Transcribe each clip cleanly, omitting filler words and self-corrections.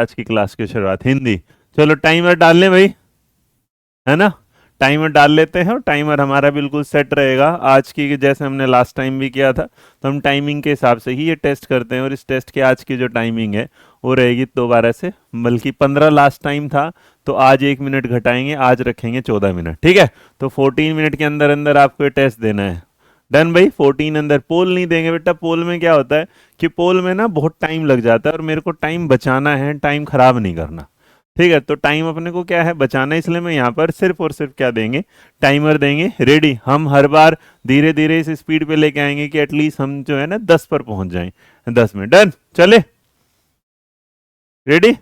आज की क्लास की शुरुआत हिंदी। चलो टाइमर डाल लें भाई, है ना। टाइमर डाल लेते हैं और टाइमर हमारा बिल्कुल सेट रहेगा आज की, जैसे हमने लास्ट टाइम भी किया था। तो हम टाइमिंग के हिसाब से ही ये टेस्ट करते हैं और इस टेस्ट की आज की जो टाइमिंग है वो रहेगी दोबारा से, बल्कि 15 लास्ट टाइम था, तो आज 1 मिनट घटाएंगे, आज रखेंगे 14 मिनट, ठीक है। तो 14 मिनट के अंदर अंदर आपको ये टेस्ट देना है। डन भाई। 14 अंदर पोल नहीं देंगे बेटा। पोल में क्या होता है कि पोल में ना बहुत टाइम लग जाता है और मेरे को टाइम बचाना है, टाइम खराब नहीं करना, ठीक है। तो टाइम अपने को क्या है बचाना, इसलिए मैं यहाँ पर सिर्फ और सिर्फ क्या देंगे, टाइमर देंगे। रेडी। हम हर बार धीरे धीरे इस स्पीड पे लेके आएंगे कि एटलीस्ट हम जो है ना 10 पर पहुंच जाएं, 10 में। डन। चले। रेडी।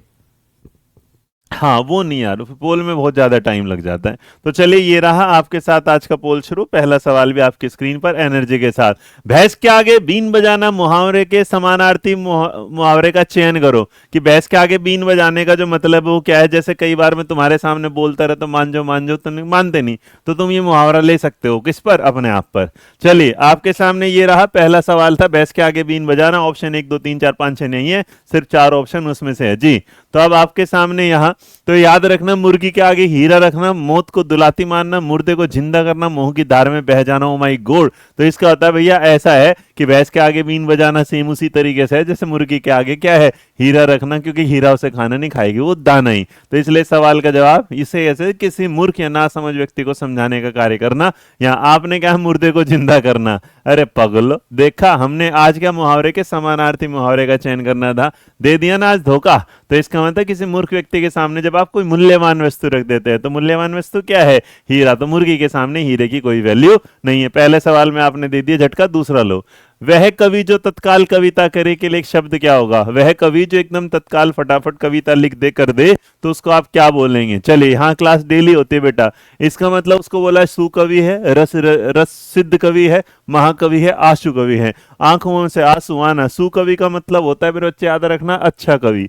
हाँ वो नहीं यार, पोल में बहुत ज्यादा टाइम लग जाता है। तो चलिए ये रहा आपके साथ आज का पोल शुरू। पहला सवाल भी आपकी स्क्रीन पर एनर्जी के साथ। भैंस के आगे बीन बजाना मुहावरे के समानार्थी मुहावरे का चयन करो। कि भैंस के आगे बीन बजाने का जो मतलब है वो क्या है। जैसे कई बार मैं तुम्हारे सामने बोलता रहता हूं मान जाओ, तुम मानते नहीं, तो तुम ये मुहावरा ले सकते हो किस पर, अपने आप पर। चलिए आपके सामने ये रहा पहला सवाल था, भैंस के आगे बीन बजाना। ऑप्शन 1 2 3 4 5 6 नहीं है, सिर्फ 4 ऑप्शन उसमें से है जी। तो अब आपके सामने यहाँ, तो याद रखना, मुर्गी के आगे हीरा रखना, मौत को दुलाती मारना, मुर्दे को जिंदा करना, मोह की धार में बह जाना। Oh my God. तो इसका होता है भैया ऐसा है कि भैंस के आगे बीन बजाना सेम उसी तरीके से है जैसे मुर्गी के आगे क्या है, हीरा रखना, क्योंकि हीरा उसे खाना नहीं खाएगी, वो दाना ही। तो इसलिए सवाल का जवाब इसे ऐसे किसी मूर्ख या नासमझ व्यक्ति को समझाने का कार्य करना। यहाँ आपने क्या, मुर्दे को जिंदा करना। अरे पगलो, देखा हमने आज क्या मुहावरे के समानार्थी मुहावरे का चयन करना था, दे दिया ना आज धोखा। तो इसका मतलब किसी मूर्ख व्यक्ति के सामने जब आप कोई मूल्यवान वस्तु रख देते हैं, तो मूल्यवान वस्तु क्या है, हीरा। तो मुर्गी के सामने हीरे की कोई वैल्यू नहीं है। पहले सवाल में आपने दे दिया झटका। दूसरा लो, वह कवि जो तत्काल कविता करे के लिए एक शब्द क्या होगा। वह कवि जो एकदम तत्काल फटाफट कविता लिख दे कर दे, तो उसको आप क्या बोलेंगे। चलिए, हाँ क्लास डेली होती है बेटा। इसका मतलब उसको बोला सुकवि है, रस सिद्ध कवि है, महाकवि है, आशु कवि है। आंखों से आंसू आना। सुकवि का मतलब होता है मेरे बच्चे याद रखना, अच्छा कवि।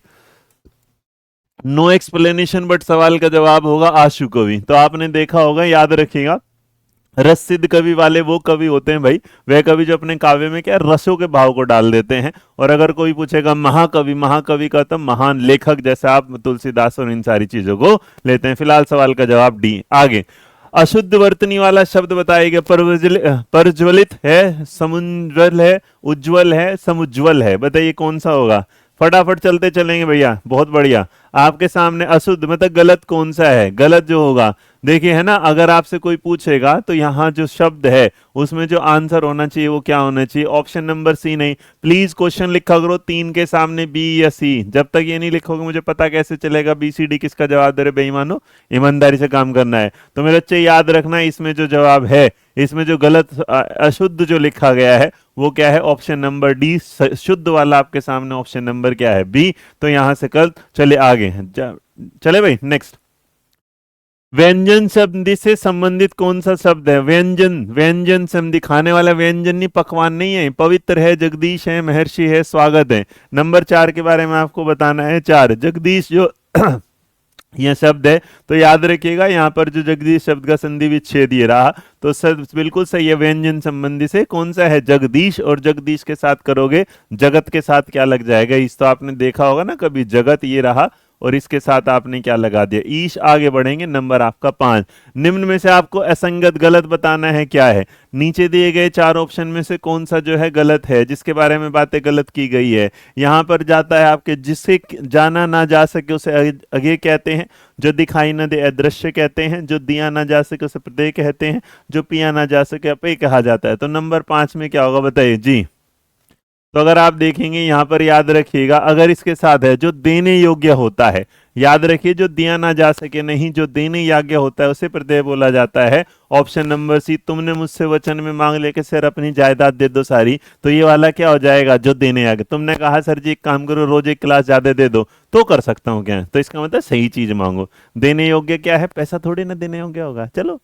नो एक्सप्लेनेशन बट सवाल का जवाब होगा आशु कवि। तो आपने देखा होगा, याद रखिएगा, रस सिद्ध कवि वाले वो कवि होते हैं भाई, वह कवि जो अपने काव्य में क्या रसों के भाव को डाल देते हैं। और अगर कोई पूछेगा महाकवि, महाकवि का तो महान लेखक, जैसे आप तुलसीदास और इन सारी चीजों को लेते हैं। फिलहाल सवाल का जवाब डी। आगे, अशुद्ध वर्तनी वाला शब्द बताइएगा। प्रज्वलित है, समुज्वल है, उज्जवल है, समुज्वल है। बताइए कौन सा होगा। फटाफट चलते चलेंगे भैया, बहुत बढ़िया। आपके सामने अशुद्ध मतलब गलत कौन सा है, गलत जो होगा। देखिए है ना, अगर आपसे कोई पूछेगा तो यहाँ जो शब्द है उसमें जो आंसर होना चाहिए वो क्या होना चाहिए, ऑप्शन नंबर सी नहीं। प्लीज क्वेश्चन लिखा करो 3 के सामने बी या सी। जब तक ये नहीं लिखोगे मुझे पता कैसे चलेगा बी सी डी किसका जवाब दे रहे बेईमानो। ईमानदारी से काम करना है। तो मेरे बच्चे याद रखना, इसमें जो जवाब है, इसमें जो गलत अशुद्ध जो लिखा गया है वो क्या है, ऑप्शन नंबर डी। शुद्ध वाला आपके सामने ऑप्शन नंबर क्या है, बी। तो यहां से कल चले आगे, चले भाई नेक्स्ट। व्यंजन शब्द से संबंधित कौन सा शब्द है। व्यंजन, व्यंजन संधि, खाने वाला व्यंजन नहीं, पकवान नहीं है। पवित्र है, जगदीश है, महर्षि है, स्वागत है। नंबर 4 के बारे में आपको बताना है। 4 जगदीश जो यह शब्द है, तो याद रखिएगा यहाँ पर जो जगदीश शब्द का संधि विच्छेद ये रहा, तो सब बिल्कुल सही है। व्यंजन संबंधी से कौन सा है, जगदीश। और जगदीश के साथ करोगे जगत के साथ क्या लग जाएगा, इस तो आपने देखा होगा ना कभी, जगत ये रहा और इसके साथ आपने क्या लगा दिया, ईश। आगे बढ़ेंगे, नंबर आपका 5। निम्न में से आपको असंगत गलत बताना है क्या है। नीचे दिए गए 4 ऑप्शन में से कौन सा जो है गलत है, जिसके बारे में बातें गलत की गई है। यहाँ पर जाता है आपके, जिससे जाना ना जा सके उसे अगे कहते हैं, जो दिखाई न दे अदृश्य कहते हैं, जो दिया ना जा सके उसे प्रत्यय कहते हैं, जो पिया ना जा सके अपेय कहा जाता है। तो नंबर 5 में क्या होगा बताइए जी। तो अगर आप देखेंगे यहाँ पर, याद रखिएगा, अगर इसके साथ है जो देने योग्य होता है, याद रखिए, जो दिया ना जा सके नहीं, जो देने योग्य होता है उसे प्रत्यय बोला जाता है। ऑप्शन नंबर सी, तुमने मुझसे वचन में मांग लेके सर अपनी जायदाद दे दो सारी। तो ये वाला क्या हो जाएगा, जो देने योग्य। तुमने कहा सर जी एक काम करो, रोज एक क्लास ज्यादा दे दो, तो कर सकता हूँ क्या। तो इसका मतलब सही चीज मांगो। देने योग्य क्या है, पैसा थोड़ी ना देने योग्य होगा। चलो,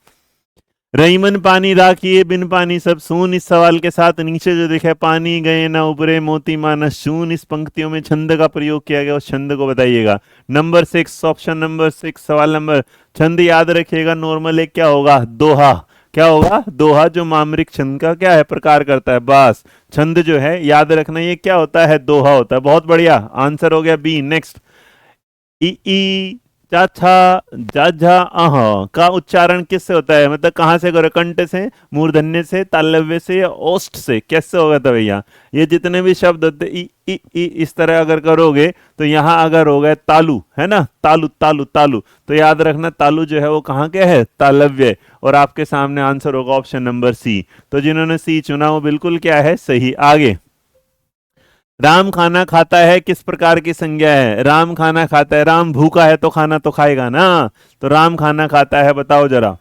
रईमन पानी राखिए बिन पानी सब सून। इस सवाल के साथ नीचे जो लिखा है, पानी गए ना उबरे मोती मानस शून, इस पंक्तियों में छंद का प्रयोग किया गया, उस छंद को बताइएगा। नंबर 6, ऑप्शन नंबर 6, सवाल नंबर। छंद याद रखिएगा, नॉर्मल एक क्या होगा, दोहा। क्या होगा, दोहा, जो मामरिक छंद का क्या है, प्रकार करता है। बस छंद जो है याद रखना, ये क्या होता है, दोहा होता है। बहुत बढ़िया, आंसर हो गया बी। नेक्स्ट, ई चाछा जाझा अह का उच्चारण किससे होता है, मतलब कहाँ से करो, कंठ से, मूर्धन्य से, तालव्य से या ओष्ठ से, कैसे होगा तो भैया ये जितने भी शब्द होते ई इस तरह अगर करोगे तो यहाँ अगर हो गए तालु, है ना, तालु तालु तालु, तो याद रखना तालु जो है वो कहाँ के है, तालव्य, और आपके सामने आंसर होगा ऑप्शन नंबर सी। तो जिन्होंने सी चुना वो बिल्कुल क्या है, सही। आगे, राम खाना खाता है किस प्रकार की संज्ञा है, राम खाना खाता है, राम भूखा है तो खाना तो खाएगा ना, तो राम खाना खाता है, बताओ जरा।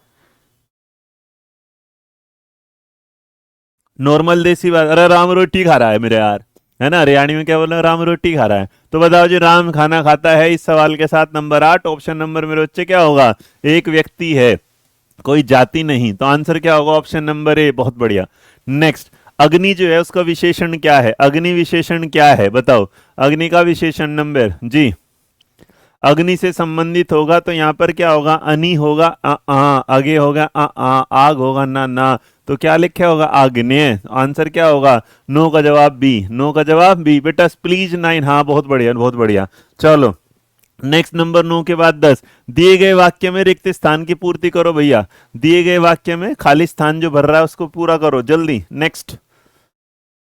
नॉर्मल देसी बात, अरे राम रोटी खा रहा है मेरे यार, है ना, हरियाणी में क्या बोला, राम रोटी खा रहा है, तो बताओ जी राम खाना खाता है, इस सवाल के साथ नंबर 8 ऑप्शन नंबर मेरे बच्चे क्या होगा, एक व्यक्ति है, कोई जाति नहीं, तो आंसर क्या होगा, ऑप्शन नंबर ए। बहुत बढ़िया। नेक्स्ट, अग्नि जो है उसका विशेषण क्या है, अग्नि विशेषण क्या है बताओ, अग्नि का विशेषण नंबर जी, अग्नि से संबंधित होगा तो यहाँ पर क्या होगा, अनि होगा, आगे होगा, आग होगा, ना ना, तो क्या लिखा होगा, आग्नेय। आंसर क्या होगा, नो का जवाब बी, नो का जवाब बी बेटा, प्लीज 9, हाँ बहुत बढ़िया बहुत बढ़िया। चलो नेक्स्ट, नंबर 9 के बाद 10, दिए गए वाक्य में रिक्त स्थान की पूर्ति करो भैया, दिए गए वाक्य में खाली स्थान जो भर रहा है उसको पूरा करो जल्दी। नेक्स्ट,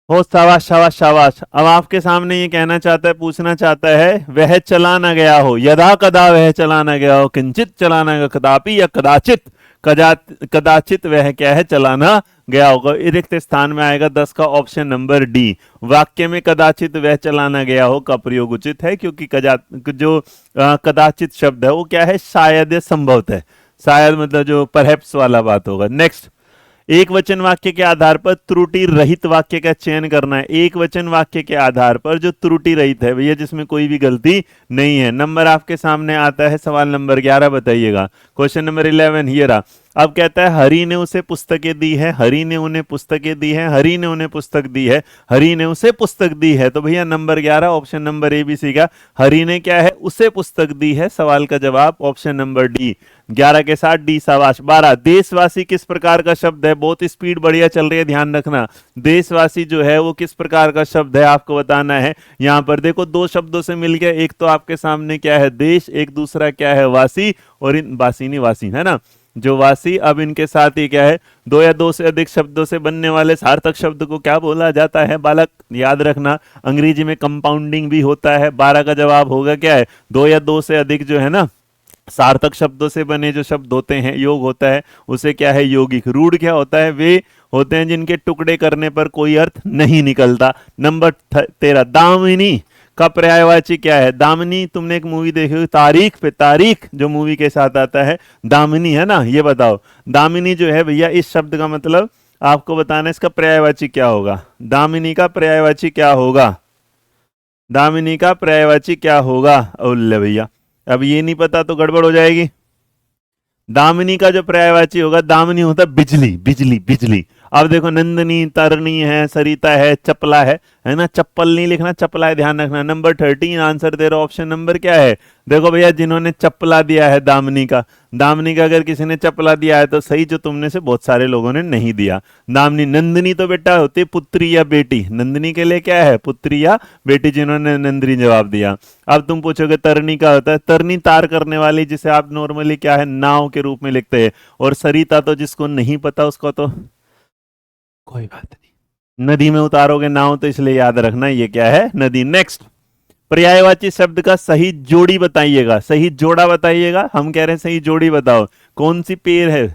हो शाबाश शाबाश शाबाश। अब आपके सामने ये कहना चाहता है, पूछना चाहता है, वह चला ना गया हो, यदा कदा वह चला ना गया हो, किंचित चला ना गया, कदापि या कदाचित, कदाचित वह क्या है, चलाना गया होगा। रिक्त स्थान में आएगा 10 का ऑप्शन नंबर डी। वाक्य में कदाचित वह चलाना गया हो का प्रयोग उचित है, क्योंकि जो कदाचित शब्द है वो क्या है, शायद या संभवतः, शायद मतलब जो परहैप्स वाला बात होगा। नेक्स्ट, एक वचन वाक्य के आधार पर त्रुटि रहित वाक्य का चयन करना है, एक वचन वाक्य के आधार पर जो त्रुटि रहित है भैया, जिसमें कोई भी गलती नहीं है। नंबर आपके सामने आता है सवाल नंबर 11, बताइएगा। क्वेश्चन नंबर 11 ये रहा। अब कहता है, हरि ने उसे पुस्तकें दी है, हरि ने उन्हें पुस्तकें दी है, हरि ने उन्हें पुस्तक दी है, हरि ने उसे पुस्तक दी है, तो भैया number 11 option number A B C का, हरि ने क्या है, उसे पुस्तक दी है, सवाल का जवाब ऑप्शन नंबर डी। 11 के साथ डी, शाबाश। 12, देशवासी किस प्रकार का शब्द है, बहुत स्पीड बढ़िया चल रही है, ध्यान रखना। देशवासी जो है वो किस प्रकार का शब्द है आपको बताना है। यहाँ पर देखो दो शब्दों से मिल गया, एक तो आपके सामने क्या है, देश, एक दूसरा क्या है, वासी, और इन वासी नहीं, वासी है ना, जो वासी। अब इनके साथ ही क्या है, दो या दो से अधिक शब्दों से बनने वाले सार्थक शब्द को क्या बोला जाता है बालक, याद रखना, अंग्रेजी में कंपाउंडिंग भी होता है। 12 का जवाब होगा क्या है, दो या दो से अधिक जो है ना सार्थक शब्दों से बने जो शब्द होते हैं, योग होता है, उसे क्या है, यौगिक। रूढ़ क्या होता है, वे होते हैं जिनके टुकड़े करने पर कोई अर्थ नहीं निकलता। नंबर 13, दामिनी का पर्यायवाची क्या है, दामिनी, तुमने एक मूवी देखी होगी तारीख पे, तारीख जो मूवी के साथ आता है, दामिनी है ना, ये बताओ दामिनी जो है भैया, इस शब्द का मतलब आपको बताना, इसका पर्यायवाची क्या होगा, दामिनी का पर्यायवाची क्या होगा, दामिनी का पर्यायवाची क्या होगा। ओले भैया अब ये नहीं पता तो गड़बड़ हो जाएगी। दामिनी का जो पर्यायवाची होगा, दामिनी होता है बिजली, बिजली बिजली। अब देखो नंदनी, तरनी है, सरिता है, चपला है ना, चप्पल नहीं लिखना, चपला है, ध्यान रखना। नंबर 13 आंसर दे रहा, ऑप्शन नंबर क्या है, देखो भैया जिन्होंने चपला दिया है दामिनी का, दामिनी का अगर किसी ने चपला दिया है तो सही, जो तुमने से बहुत सारे लोगों ने नहीं दिया। दामिनी, नंदिनी तो बेटा होती पुत्री या बेटी, नंदिनी के लिए क्या है, पुत्री या बेटी, जिन्होंने नंदिनी जवाब दिया। अब तुम पूछोगे तरनी का होता है, तरनी तार करने वाली, जिसे आप नॉर्मली क्या है, नाव के रूप में लिखते हैं। और सरिता तो जिसको नहीं पता उसको तो कोई बात नहीं, नदी में उतारोगे नाव, तो इसलिए याद रखना ये क्या है, नदी। नेक्स्ट, पर्यायवाची शब्द का सही जोड़ी बताइएगा, सही जोड़ा बताइएगा, हम कह रहे हैं सही जोड़ी बताओ, कौन सी पेड़ है,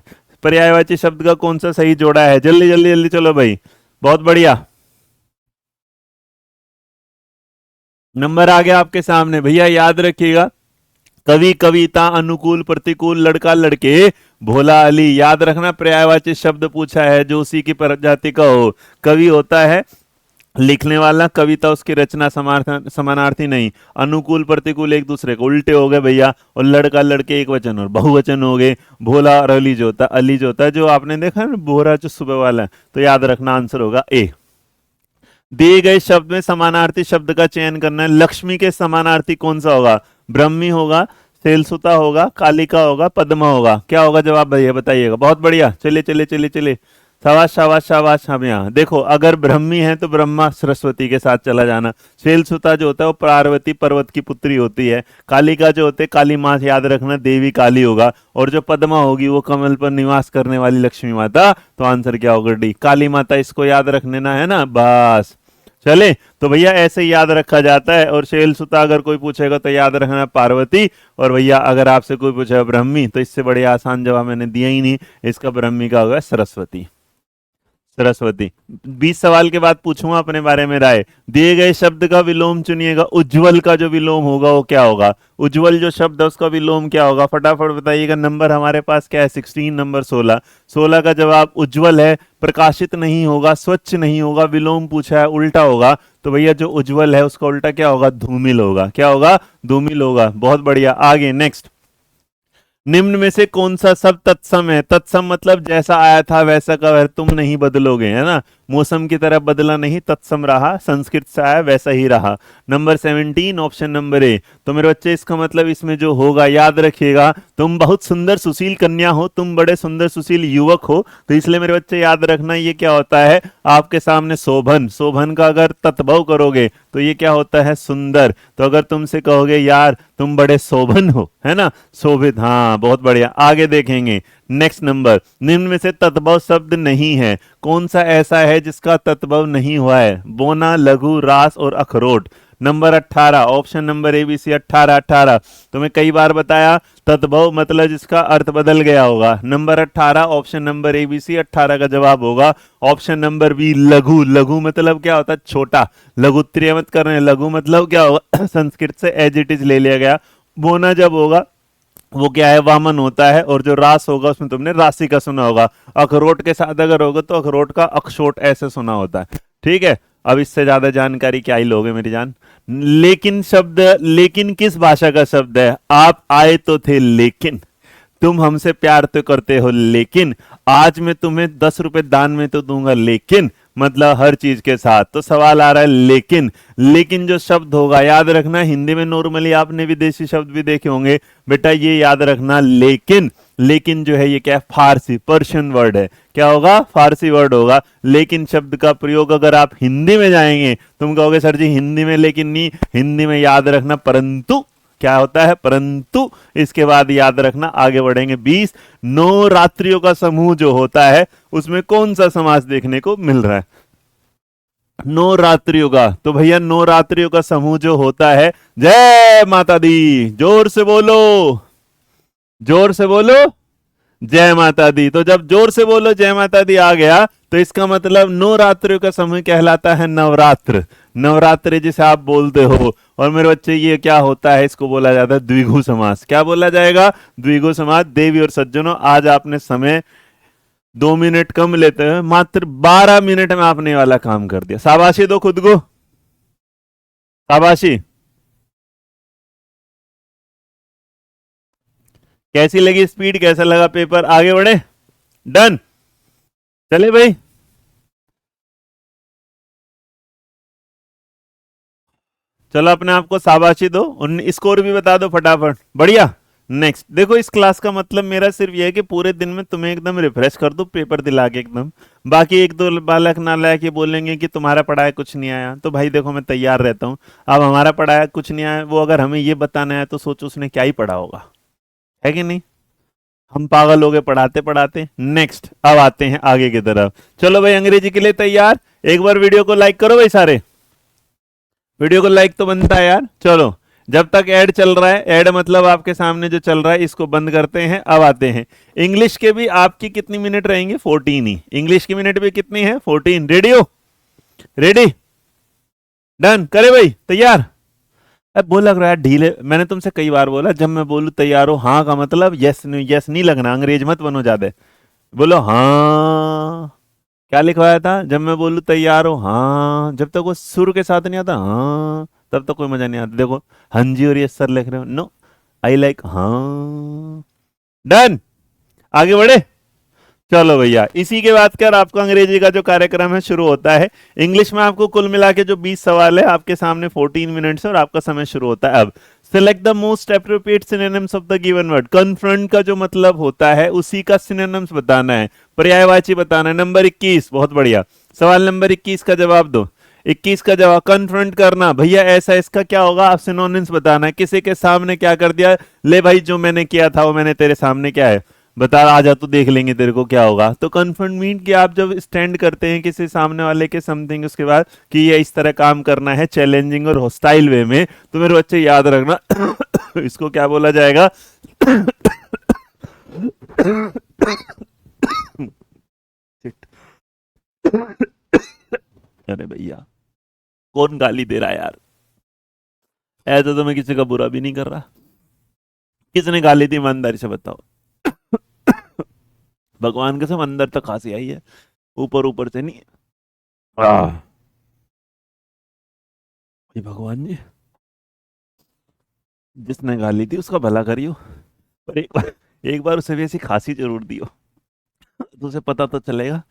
पर्यायवाची शब्द का कौन सा सही जोड़ा है, जल्दी जल्दी जल्दी चलो भाई, बहुत बढ़िया। नंबर आ गया आपके सामने भैया, याद रखिएगा, कवि, कविता, अनुकूल, प्रतिकूल, लड़का, लड़के, भोला, अली, याद रखना। पर्यायवाची शब्द पूछा है जो उसी की प्रजाति का हो। कवि होता है लिखने वाला, कविता उसकी रचना, समानार्थी नहीं। अनुकूल प्रतिकूल एक दूसरे को उल्टे हो गए भैया, और लड़का लड़के एक वचन और बहुवचन हो गए। भोला और अली जो होता है, अली जो होता है, जो आपने देखा ना बोरा जो सुबह वाला है, तो याद रखना आंसर होगा ए। दिए गए शब्द में समानार्थी शब्द का चयन करना है। लक्ष्मी के समानार्थी कौन सा होगा, ब्रह्मी होगा, सेलसुता होगा, कालिका होगा, पद्मा होगा, क्या होगा जवाब भैया बताइएगा। बहुत बढ़िया, चलिए चलिए चलिए चलिए, शाबाश शाबाश शाबाश। हम यहाँ देखो, अगर ब्रह्मी है तो ब्रह्मा सरस्वती के साथ चला जाना। शैलसुता जो होता है वो पार्वती पर्वत की पुत्री होती है। कालिका जो होते काली माँ, याद रखना देवी काली होगा। और जो पद्मा होगी वो कमल पर निवास करने वाली लक्ष्मी माता। तो आंसर क्या होगा? डी, काली माता। इसको याद रखने ना, है ना, बस। चले, तो भैया ऐसे याद रखा जाता है। और शैलसुता अगर कोई पूछेगा तो याद रखना पार्वती। और भैया अगर आपसे कोई पूछेगा ब्रह्मी, तो इससे बड़े आसान जवाब मैंने दिया ही नहीं। इसका ब्रह्मी का होगा सरस्वती। सरस्वती। 20 सवाल के बाद पूछूंगा अपने बारे में राय। दिए गए शब्द का विलोम चुनिएगा। उज्जवल का जो विलोम होगा वो क्या होगा? उज्जवल जो शब्द है उसका विलोम क्या होगा? फटाफट बताइएगा। नंबर हमारे पास क्या है? 16, नंबर 16। 16 का जवाब उज्जवल है। प्रकाशित नहीं होगा, स्वच्छ नहीं होगा, विलोम पूछा है, उल्टा होगा। तो भैया जो उज्जवल है उसका उल्टा क्या होगा? धूमिल होगा। क्या होगा? धूमिल होगा। बहुत बढ़िया। आगे नेक्स्ट। निम्न में से कौन सा शब्द तत्सम है? तत्सम मतलब जैसा आया था वैसा का तुम नहीं बदलोगे, है ना। मौसम की तरह बदला नहीं, तत्सम रहा, संस्कृत से आया वैसा ही रहा। नंबर 17, ऑप्शन नंबर ए। तो मेरे बच्चे इसका मतलब इसमें जो होगा याद रखिएगा, तुम बहुत सुंदर सुशील कन्या हो, तुम बड़े सुंदर सुशील युवक हो। तो इसलिए मेरे बच्चे याद रखना ये क्या होता है? आपके सामने शोभन। शोभन का अगर तत्भव करोगे तो ये क्या होता है? सुंदर। तो अगर तुमसे कहोगे यार तुम बड़े शोभन हो, है ना, शोभित। हाँ बहुत बढ़िया। आगे देखेंगे नेक्स्ट नंबर। निम्न में से तत्भव शब्द नहीं है। कौन सा ऐसा है जिसका तत्भव नहीं हुआ है? बोना, लघु, रास और अखरोट। Number 18, option number ABC 18। 18 तुम्हें कई बार बताया, तत्भव मतलब जिसका अर्थ बदल गया होगा। नंबर 18, ऑप्शन नंबर एबीसी 18 का जवाब होगा ऑप्शन नंबर बी, लघु। लघु मतलब क्या होता है? छोटा। लघुत्तरीय मत कर रहे हैं। लघु मतलब क्या होगा? संस्कृत से एज इट इज ले लिया गया। बोना जब होगा वो क्या है? वामन होता है। और जो रास होगा उसमें तुमने राशि का सुना होगा। अखरोट के साथ अगर होगा तो अखरोट का अक्षोट ऐसे सुना होता है। ठीक है, अब इससे ज्यादा जानकारी क्या ही लोगे मेरी जान। लेकिन शब्द, लेकिन किस भाषा का शब्द है? आप आए तो थे लेकिन, तुम हमसे प्यार तो करते हो लेकिन, आज मैं तुम्हें 10 रुपए दान में तो दूंगा लेकिन, मतलब हर चीज के साथ। तो सवाल आ रहा है लेकिन। लेकिन जो शब्द होगा याद रखना, हिंदी में नॉर्मली आपने विदेशी शब्द भी देखे होंगे बेटा, ये याद रखना लेकिन। लेकिन जो है ये क्या है? फारसी, पर्शियन वर्ड है। क्या होगा? फारसी वर्ड होगा। लेकिन शब्द का प्रयोग अगर आप हिंदी में जाएंगे, तुम कहोगे सर जी हिंदी में लेकिन नहीं, हिंदी में याद रखना परंतु। क्या होता है? परंतु। इसके बाद याद रखना, आगे बढ़ेंगे। 20, नौ रात्रियों का समूह जो होता है उसमें कौन सा समास देखने को मिल रहा है? नौ रात्रियों का। तो भैया नौ रात्रियों का समूह जो होता है, जय माता दी, जोर से बोलो, जोर से बोलो, जय माता दी। तो जब जोर से बोलो जय माता दी आ गया तो इसका मतलब नौ रात्रियों का समूह कहलाता है नवरात्र। नवरात्रि जिसे आप बोलते हो। और मेरे बच्चे ये क्या होता है? इसको बोला जाता है द्विगु समास। क्या बोला जाएगा? द्विगु समास। देवी और सज्जनों, आज आपने समय 2 मिनट कम लेते हैं, मात्र 12 मिनट में आपने वाला काम कर दिया। शाबाशी दो खुद को, शाबाशी। कैसी लगी स्पीड? कैसा लगा पेपर? आगे बढ़े? डन। चले भाई, चलो अपने आप को शाबाशी दो। स्कोर भी बता दो फटाफट। बढ़िया। नेक्स्ट देखो, इस क्लास का मतलब मेरा सिर्फ यह है कि पूरे दिन में तुम्हें एकदम रिफ्रेश कर दो पेपर दिला के एकदम। बाकी एक दो बालक नालायक ये बोलेंगे कि तुम्हारा पढ़ाया कुछ नहीं आया, तो भाई देखो मैं तैयार रहता हूँ। अब हमारा पढ़ाया कुछ नहीं आया, वो अगर हमें ये बताना है तो सोचो उसने क्या ही पढ़ा होगा, है कि नहीं। हम पागल हो गए पढ़ाते पढ़ाते। नेक्स्ट, अब आते हैं आगे की तरफ। चलो भाई अंग्रेजी के लिए तैयार। एक बार वीडियो को लाइक करो भाई सारे। वीडियो को लाइक तो बनता है यार। चलो, जब तक ऐड चल रहा है, ऐड मतलब आपके सामने जो चल रहा है इसको बंद करते हैं। अब आते हैं इंग्लिश के भी आपकी कितनी मिनट रहेंगी? 14 ही। इंग्लिश की मिनट भी कितनी है? 14। रेडी हो? रेडी? डन करे भाई, तैयार? अब बोल लग रहा है ढीले। मैंने तुमसे कई बार बोला जब मैं बोलूं तैयार हो, हाँ का मतलब यस नहीं, यस नहीं लगना, अंग्रेज मत बनो ज्यादा। बोलो हाँ। क्या लिखवाया था? जब मैं बोलूं तैयार हो, हाँ। जब तक वो सुर के साथ नहीं आता हाँ, तब तक कोई मजा नहीं आता। देखो हाँ जी और यस सर लिख रहे हो, नो आई लाइक हाँ। डन, आगे बढ़े। चलो भैया, इसी के बाद कर आपका अंग्रेजी का जो कार्यक्रम है शुरू होता है। इंग्लिश में आपको कुल मिला के जो 20 सवाल है आपके सामने 14 मिनट से, और आपका समय शुरू होता है अब। Select the most appropriate synonyms of the given word. Confront का जो मतलब होता है उसी का सिनोनिम्स बताना है, पर्यायवाची बताना है। नंबर 21, बहुत बढ़िया। सवाल नंबर 21 का जवाब दो। 21 का जवाब कन्फ्रंट करना, भैया ऐसा, इसका क्या होगा, आप सिनोनिम्स बताना है। किसी के सामने क्या कर दिया, ले भाई जो मैंने किया था वो मैंने तेरे सामने क्या है बता, आजा तो देख लेंगे तेरे को क्या होगा। तो कन्फ्रंट मीन कि आप जब स्टैंड करते हैं किसी सामने वाले के समथिंग, उसके बाद कि ये इस तरह काम करना है चैलेंजिंग और हॉस्टाइल वे में, तो मेरे बच्चे याद रखना इसको क्या बोला जाएगा अरे भैया कौन गाली दे रहा है यार, ऐसा तो मैं किसी का बुरा भी नहीं कर रहा। किसने गाली दी, ईमानदारी से बताओ। भगवान कसम अंदर तक खांसी आई है, ऊपर ऊपर से नहीं। भगवान जी जिसने गाली दी उसका भला करियो, पर एक बार उसे भी ऐसी खांसी जरूर दियो तो उसे पता तो चलेगा।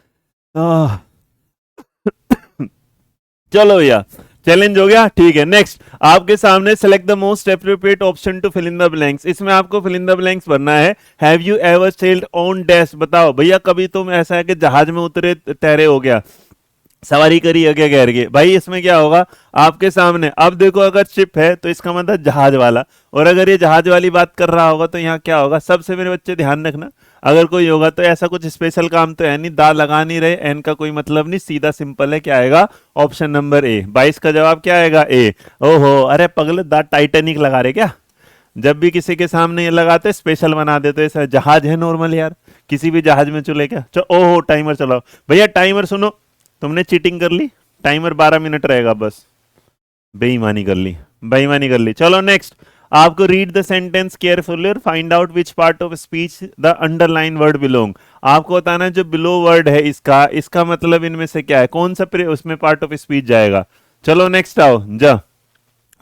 चलो भैया चैलेंज हो गया, ठीक है। नेक्स्ट आपके सामने select the most appropriate option to fill in the blanks. इसमें आपको फिल इन द ब्लैंक्स भरना है। Have you ever sailed on dash, बताओ भैया कभी तुम ऐसा है कि जहाज में उतरे तैरे हो गया, सवारी करी है क्या गैर के, भाई इसमें क्या होगा आपके सामने। अब देखो अगर शिप है तो इसका मतलब जहाज वाला, और अगर ये जहाज वाली बात कर रहा होगा तो यहाँ क्या होगा। सबसे मेरे बच्चे ध्यान रखना, अगर कोई होगा तो ऐसा कुछ स्पेशल काम तो है नहीं, दा लगा नहीं रहे, एन का कोई मतलब नहीं, सीधा सिंपल है, क्या आएगा ऑप्शन नंबर ए। 22 का जवाब क्या आएगा, ए। ओहो अरे पगले दा टाइटेनिक लगा रहे क्या, जब भी किसी के सामने ये लगाते स्पेशल बना देते, ऐसा जहाज है नॉर्मल यार, किसी भी जहाज में चले क्या। चलो ओहो टाइमर चलाओ भैया, टाइमर सुनो, तुमने चीटिंग कर ली, टाइमर 12 मिनट रहेगा बस, बेईमानी कर ली, बेईमानी कर ली। चलो नेक्स्ट आपको रीड द सेंटेंस केयरफुली और find out which part of speech the underline word belong. आपको बताना है जो बिलो वर्ड है इसका मतलब इनमें से क्या है, कौन सा उसमें पार्ट ऑफ स्पीच जाएगा। चलो नेक्स्ट आओ, जा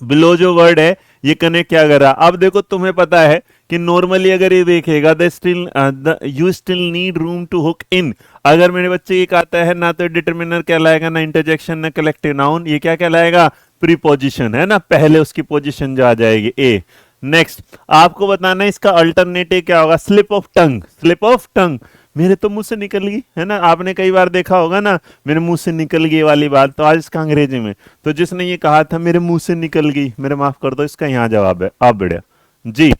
बिलो जो वर्ड है ये कनेक्ट क्या कर रहा। अब देखो तुम्हें पता है कि नॉर्मली अगर ये देखेगा you still need room to hook in, अगर मेरे बच्चे ये कहता है ना तो डिटरमिनर कहलाएगा, ना इंटरजेक्शन, ना कलेक्टिव नाउन, ये क्या कहलाएगा प्रीपोजिशन है ना, पहले उसकी पोजीशन जो आ जाएगी ए। नेक्स्ट आपको बताना है इसका अल्टरनेटिव क्या होगा, slip of tongue. Slip of tongue मेरे तो मुंह से निकल गई है ना, आपने कई बार देखा होगा ना मेरे मुंह से निकल गई वाली बात, तो आज इसका अंग्रेजी में, तो जिसने ये कहा था मेरे मुंह से निकल गई, मेरे माफ कर दो, इसका यहाँ जवाब है आप बढ़िया जी।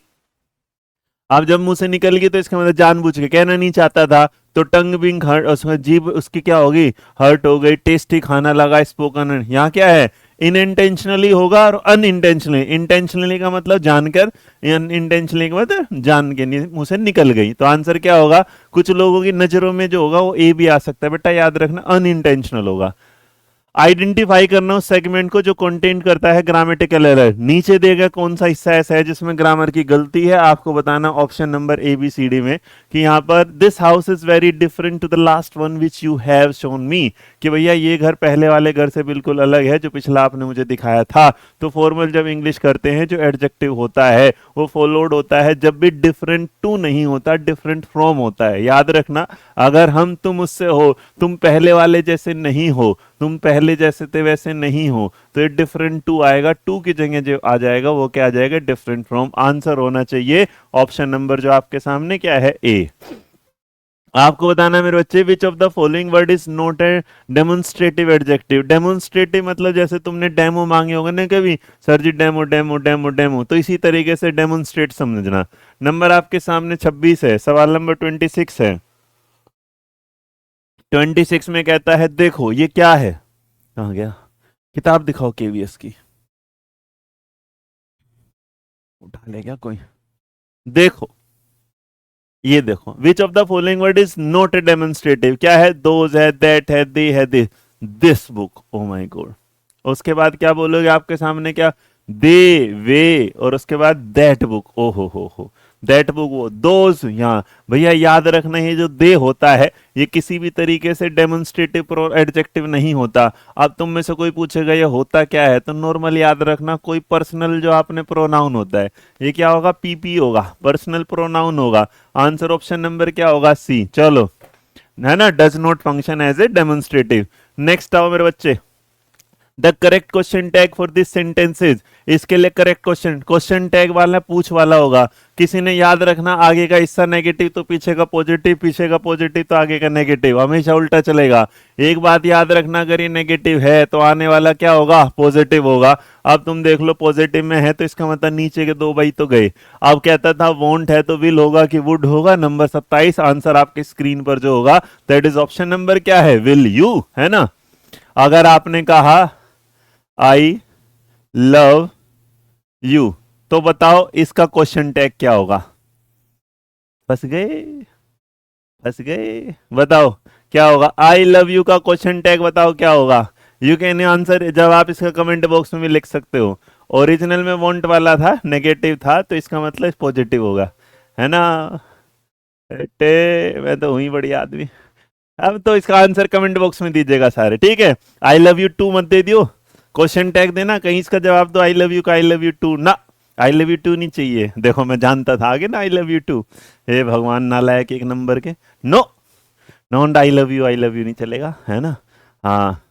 आप जब मुंह से निकल गई तो इसका मतलब जानबूझ के कहना नहीं चाहता था, तो टंग बिंग हर्ट, उसमें जीभ उसकी क्या होगी हर्ट हो गई, टेस्टी खाना लगा स्पोकन, यहाँ क्या है इनइंटेंशनली होगा और अनइंटेंशनली। इंटेंशनली का मतलब जानकर, इनइंटेंशनली का मतलब जान के मुंह से निकल गई, तो आंसर क्या होगा। कुछ लोगों की नजरों में जो होगा वो ए भी आ सकता है, बेटा याद रखना अनइंटेंशनल होगा। आइडेंटिफाई करना उस सेगमेंट को जो कंटेंट करता है ग्रामेटिकल एरर। नीचे देगा कौन सा हिस्सा ऐसा है जिसमें ग्रामर की गलती है, आपको बताना option number A B C D में कि यहाँ पर this house is very different to the last one which you have shown me, कि भैया ये घर पहले वाले घर से बिल्कुल अलग है जो पिछला आपने मुझे दिखाया था। तो फॉर्मल जब इंग्लिश करते हैं जो एडजेक्टिव होता है वो फॉलोड होता है जब भी डिफरेंट टू नहीं होता, डिफरेंट फ्रॉम होता है। याद रखना अगर हम तुम उससे हो, तुम पहले वाले जैसे नहीं हो, तुम पहले जैसे थे वैसे नहीं हो, तो ये डिफरेंट टू आएगा, टू की जगह जो आ जाएगा वो क्या आ जाएगा डिफरेंट फ्रॉम। आंसर होना चाहिए ऑप्शन नंबर जो आपके सामने क्या है ए। आपको बताना है मेरे बच्चे विच of the following word is not a demonstrative adjective. Demonstrative मतलब जैसे तुमने डेमो मांगे होंगे ना कभी, सर जी डेमो डेमो डेमो डेमो, तो इसी तरीके से डेमोन्स्ट्रेट समझना। नंबर आपके सामने 26 है, सवाल नंबर 26 है। 26 में कहता है देखो ये क्या है, कहाँ गया, किताब दिखाओ केवीएस की, उठा ले क्या कोई, देखो ये देखो विच of the following word is not a demonstrative, क्या है दोज है, दैट है, दे है, this book, oh my God. उसके बाद क्या बोलोगे आपके सामने क्या, दे वे, और उसके बाद दैट बुक, ओ हो दैट बुक, वो दोज। यहाँ भैया याद रखना है जो दे होता है ये किसी भी तरीके से डेमोन्स्ट्रेटिव एडजेक्टिव नहीं होता। अब तुम में से कोई पूछेगा ये होता क्या है, तो नॉर्मल याद रखना कोई पर्सनल जो आपने प्रोनाउन होता है, ये क्या होगा पीपी होगा, पर्सनल प्रोनाउन होगा। आंसर ऑप्शन नंबर क्या होगा सी। चलो है ना, does not function as a demonstrative. Next आओ मेरे बच्चे, the correct question tag for this sentences, इसके लिए करेक्ट क्वेश्चन टैग वाला पूछ वाला होगा। किसी ने याद रखना आगे का हिस्सा नेगेटिव तो पीछे का पॉजिटिव, पीछे का पॉजिटिव तो आगे का नेगेटिव, हमेशा उल्टा चलेगा। एक बात याद रखना, अगर ये नेगेटिव है तो आने वाला क्या होगा, पॉजिटिव होगा। अब तुम देख लो पॉजिटिव में है तो इसका मतलब नीचे के दो बाई तो गए। अब कहता था वॉन्ट है तो विल होगा कि वुड होगा। नंबर 27 आंसर आपके स्क्रीन पर जो होगा दैट इज ऑप्शन नंबर क्या है, विल यू, है ना। अगर आपने कहा आई लव यू तो बताओ इसका क्वेश्चन टैग क्या होगा। फंस गए, फंस गए, बताओ क्या होगा। आई लव यू का क्वेश्चन टैग बताओ क्या होगा। यू कैन आंसर, जब आप इसका कमेंट बॉक्स में भी लिख सकते हो। ओरिजिनल में वॉन्ट वाला था, नेगेटिव था, तो इसका मतलब पॉजिटिव होगा, है ना। मैं तो हुई बड़ी आदमी। अब तो इसका आंसर कमेंट बॉक्स में दीजिएगा सारे, ठीक है। आई लव यू टू मत दे दियो, क्वेश्चन टैग देना कहीं इसका जवाब दो आई लव यू का आई लव यू टू ना, आई लव यू टू नहीं चाहिए। देखो मैं जानता था आगे ना आई लव यू टू, हे भगवान नालायक एक नंबर के। No, not I love you नहीं चलेगा, है ना। हाँ,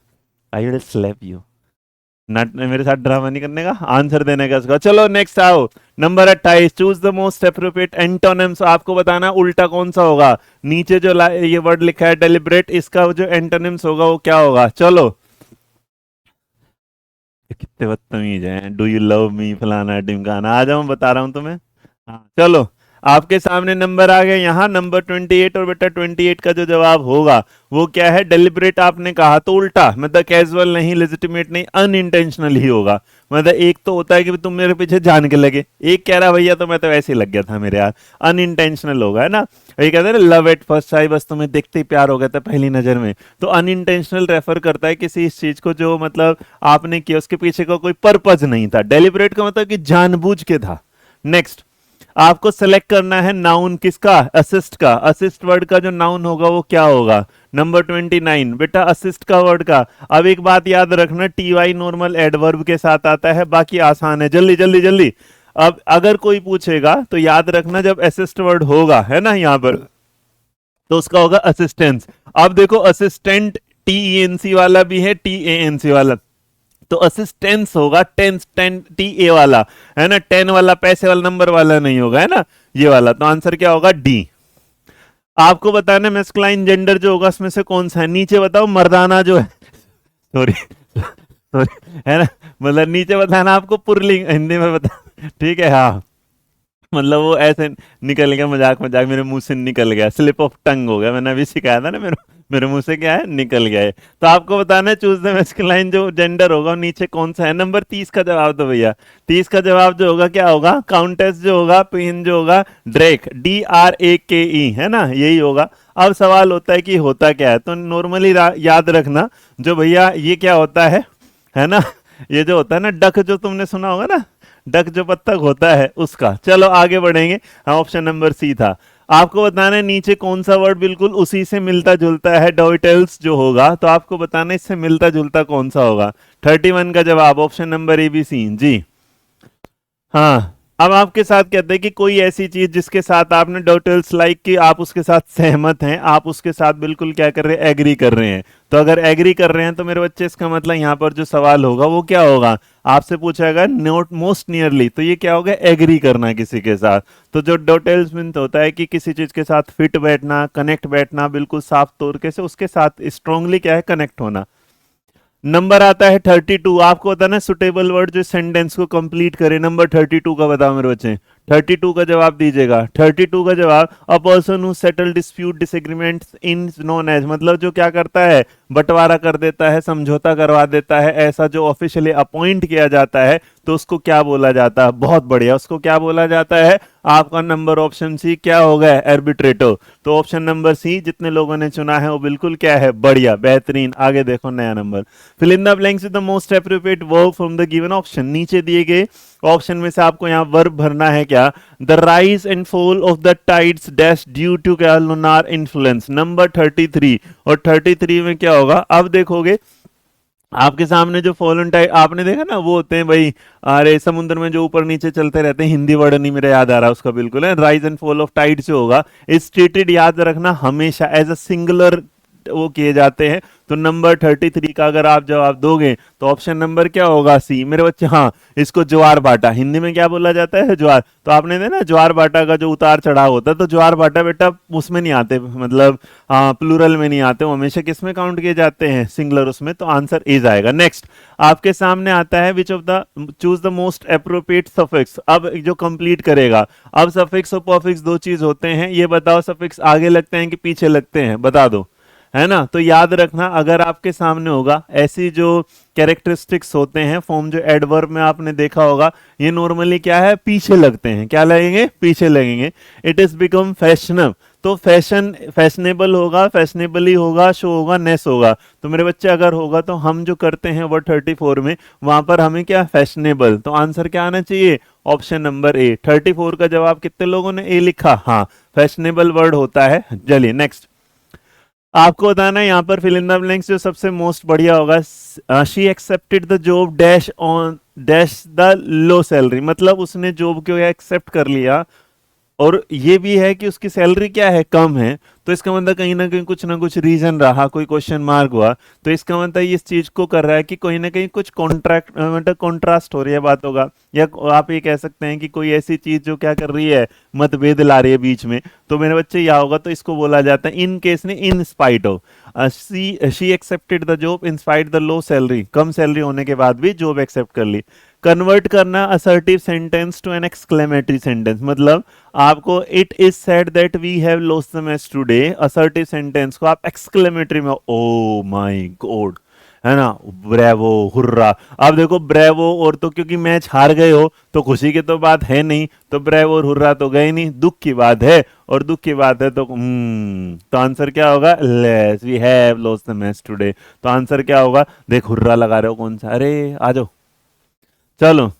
आई विल स्लैप यू, नट मेरे साथ ड्रामा नहीं करने का, आंसर देने का इसका। चलो नेक्स्ट आओ, number 28, choose the most appropriate antonyms. आपको बताना उल्टा कौन सा होगा। नीचे जो ये वर्ड लिखा है डेलिब्रेट, इसका जो एंटोनिम्स होगा वो क्या होगा। चलो, कितने बदतमीज हैं, डू यू लव मी फलाना ढिमकाना, आ जाओ बता रहा हूं तुम्हें। हाँ चलो, आपके सामने नंबर आ गए यहाँ, नंबर 28, और बेटा 28 का जो जवाब होगा वो क्या है, डेलिब्रेट आपने कहा तो उल्टा, मतलब कैजुअल नहीं, लेजिटिमेट नहीं, अनइंटेंशनल ही होगा। मतलब एक तो होता है कि तुम मेरे पीछे जान के लगे, एक कह रहा भैया तो मैं तो ऐसे ही लग गया था मेरे यार, अनइंटेंशनल होगा, है ना। ये कहते हैं लव एट फर्स्ट साइट, बस तुम्हें देखते ही प्यार हो गया था पहली नजर में। तो अनइंटेंशनल रेफर करता है किसी इस चीज को जो मतलब आपने किया, उसके पीछे का कोई पर्पज नहीं था। डेलिब्रेट का मतलब कि जानबूझ के था। नेक्स्ट, आपको सेलेक्ट करना है नाउन किसका, असिस्ट का। असिस्ट वर्ड का जो नाउन होगा वो क्या होगा। नंबर 29 बेटा असिस्ट का वर्ड का। अब एक बात याद रखना, टी वाई नॉर्मल एडवर्ब के साथ आता है, बाकी आसान है, जल्दी जल्दी जल्दी। अब अगर कोई पूछेगा तो याद रखना जब असिस्ट वर्ड होगा, है ना यहाँ पर, तो उसका होगा असिस्टेंस। अब देखो assistant T E N C वाला भी है, टी ए एन सी वाला, तो असिस्टेंस होगा टेंस, टेन टी ए वाला, है ना, 10 वाला पैसे वाला नंबर वाला नहीं होगा, है ना, ये वाला। तो आंसर क्या होगा, डी। आपको बताना है मेस्कुलाइन जेंडर जो होगा उसमें से कौन सा है। नीचे बताओ मर्दाना जो है, सॉरी सॉरी, है ना, मतलब नीचे बताना आपको पुरलिंग, हिंदी में बता, ठीक है। हाँ, मतलब वो ऐसे निकल गया, मजाक मजाक मेरे मुंह से निकल गया, स्लिप ऑफ टंग हो गया, मैंने अभी सिखाया था ना, मेरे मुंह से क्या है, निकल गया है। तो आपको बताना है चूज द मैस्कुलाइन जो जेंडर होगा नीचे कौन सा है। नंबर 30 का जवाब दो भैया। 30 का जवाब जो होगा क्या होगा, काउंटेस जो होगा, पिन जो होगा, ड्रेक, DRAKE, है ना, यही होगा। अब सवाल होता है कि होता क्या है, तो नॉर्मली याद रखना जो भैया ये क्या होता है ना, ये जो होता है ना डक, जो तुमने सुना होगा ना, डक जो बत्तख होता है उसका। चलो आगे बढ़ेंगे, हाँ ऑप्शन नंबर सी था। आपको बताना है नीचे कौन सा वर्ड बिल्कुल उसी से मिलता जुलता है, डॉइटल्स जो होगा, तो आपको बताना है इससे मिलता जुलता कौन सा होगा। 31 का जवाब ऑप्शन नंबर ABC जी। हाँ, अब आपके साथ कहते हैं कि कोई ऐसी चीज जिसके साथ आपने डॉटल्स लाइक कि आप उसके साथ सहमत हैं, आप उसके साथ बिल्कुल क्या कर रहे हैं, एग्री कर रहे हैं। तो अगर एग्री कर रहे हैं तो मेरे बच्चे इसका मतलब यहाँ पर जो सवाल होगा वो क्या होगा, आपसे पूछेगा नोट मोस्ट नियरली, तो ये क्या होगा, एग्री करना किसी के साथ। तो जो डॉटल्स मीन होता है कि किसी चीज के साथ फिट बैठना, कनेक्ट बैठना, बिल्कुल साफ तरीके से उसके साथ स्ट्रांगली क्या है, कनेक्ट होना। नंबर आता है 32। आपको बताना सुटेबल वर्ड जो सेंटेंस को कंप्लीट करे। नंबर 32 का बताओ मेरे बच्चे, 32 का जवाब दीजिएगा। 32 का जवाब, a person who settle dispute disagreements in known as, मतलब जो क्या करता है, बंटवारा कर देता है, समझौता करवा देता है, ऐसा जो ऑफिशियली अपॉइंट किया जाता है तो उसको क्या बोला जाता है। बहुत बढ़िया, उसको क्या बोला जाता है। आपका नंबर ऑप्शन सी क्या हो गया, आर्बिट्रेटर। तो ऑप्शन नंबर सी जितने लोगों ने चुना है वो बिल्कुल क्या है, बढ़िया, बेहतरीन। आगे देखो नया नंबर, fill in the blanks with the most appropriate verb from the given option. नीचे दिए गए ऑप्शन में से आपको यहाँ वर्ब भरना है क्या, the rise and fall of the tides dash due to क्या, लूनार इन्फ्लुएंस। नंबर 33, और 33 में क्या होगा, अब देखोगे आपके सामने जो फॉलन टाइड आपने देखा ना, वो होते हैं भाई, अरे समुद्र में जो ऊपर नीचे चलते रहते हैं, हिंदी वर्ड नहीं मेरा याद आ रहा उसका, बिल्कुल है, rise and fall of tide जो होगा इस ट्रीटेड, याद रखना हमेशा एज अ सिंगुलर वो किए जाते हैं। तो नंबर 33 का अगर आप जवाब दोगे तो ऑप्शन नंबर क्या होगा, सी। मेरे बच्चे हाँ, इसको ज्वार भाटा हिंदी में क्या बोला जाता है, ज्वार। तो आपने देखा ज्वार भाटा का जो उतार चढ़ाव होता है, तो ज्वार भाटा बेटा उसमें नहीं आते, मतलब प्लूरल में नहीं आते, वो हमेशा किस में काउंट किए जाते हैं, सिंगुलर उसमें। तो आंसर इज आएगा। नेक्स्ट आपके सामने आता है which of the choose the most appropriate suffix. अब जो कंप्लीट करेगा, अब सफिक्स और पॉफिक्स दो चीज होते हैं, ये बताओ सफिक्स आगे लगते हैं कि पीछे लगते हैं, बता दो, है ना। तो याद रखना, अगर आपके सामने होगा ऐसी जो कैरेक्टरिस्टिक्स होते हैं फॉर्म, जो एडवर्ब में आपने देखा होगा, ये नॉर्मली क्या है, पीछे लगते हैं। क्या लगेंगे, पीछे लगेंगे। इट इज बिकम फैशनल, तो फैशन, फैशनेबल होगा, फैशनेबली होगा, शो होगा, नेस होगा। तो मेरे बच्चे अगर होगा तो हम जो करते हैं वर्ड 34 में, वहां पर हमें क्या, फैशनेबल। तो आंसर क्या आना चाहिए, ऑप्शन नंबर ए। 34 का जवाब कितने लोगों ने ए लिखा, हाँ, फैशनेबल वर्ड होता है। चलिए नेक्स्ट आपको बताना है यहाँ पर फिल इन द ब्लैंक्स जो सबसे मोस्ट बढ़िया होगा। She accepted the job dash on dash the low salary, मतलब उसने जॉब को एक्सेप्ट कर लिया और ये भी है कि उसकी सैलरी क्या है, कम है। तो इसका मतलब कहीं ना कुछ रीजन रहा, कोई क्वेश्चन मार्क हुआ, तो इसका मतलब इस चीज को कर रहा है कि कहीं ना कहीं कुछ कॉन्ट्रैक्ट मतलब कॉन्ट्रास्ट हो रही है बात होगा, या आप ये कह सकते हैं कि कोई ऐसी चीज जो क्या कर रही है, मतभेद ला रही है बीच में। तो मेरे बच्चे यह होगा, तो इसको बोला जाता है इन केस ने in spite of, she accepted the job in spite the low salary, कम सैलरी होने के बाद भी जॉब एक्सेप्ट कर ली। कन्वर्ट करना assertive sentence to an exclamatory sentence, मतलब आपको it is said that we have lost the match today, assertive sentence को आप एक्सक्लेमेटरी में, ओ माय गॉड, है ना, ब्रेवो, हुर्रा। अब देखो ब्रेवो और तो क्योंकि मैच हार गए हो तो खुशी की तो बात है नहीं, तो ब्रेवो और हुर्रा तो गए नहीं, दुख की बात है, और दुख की बात है तो आंसर क्या होगा, alas we have lost the match today. तो आंसर क्या होगा, देख हुर्रा लगा रहे हो कौन सा, अरे आ जाओ, चलो,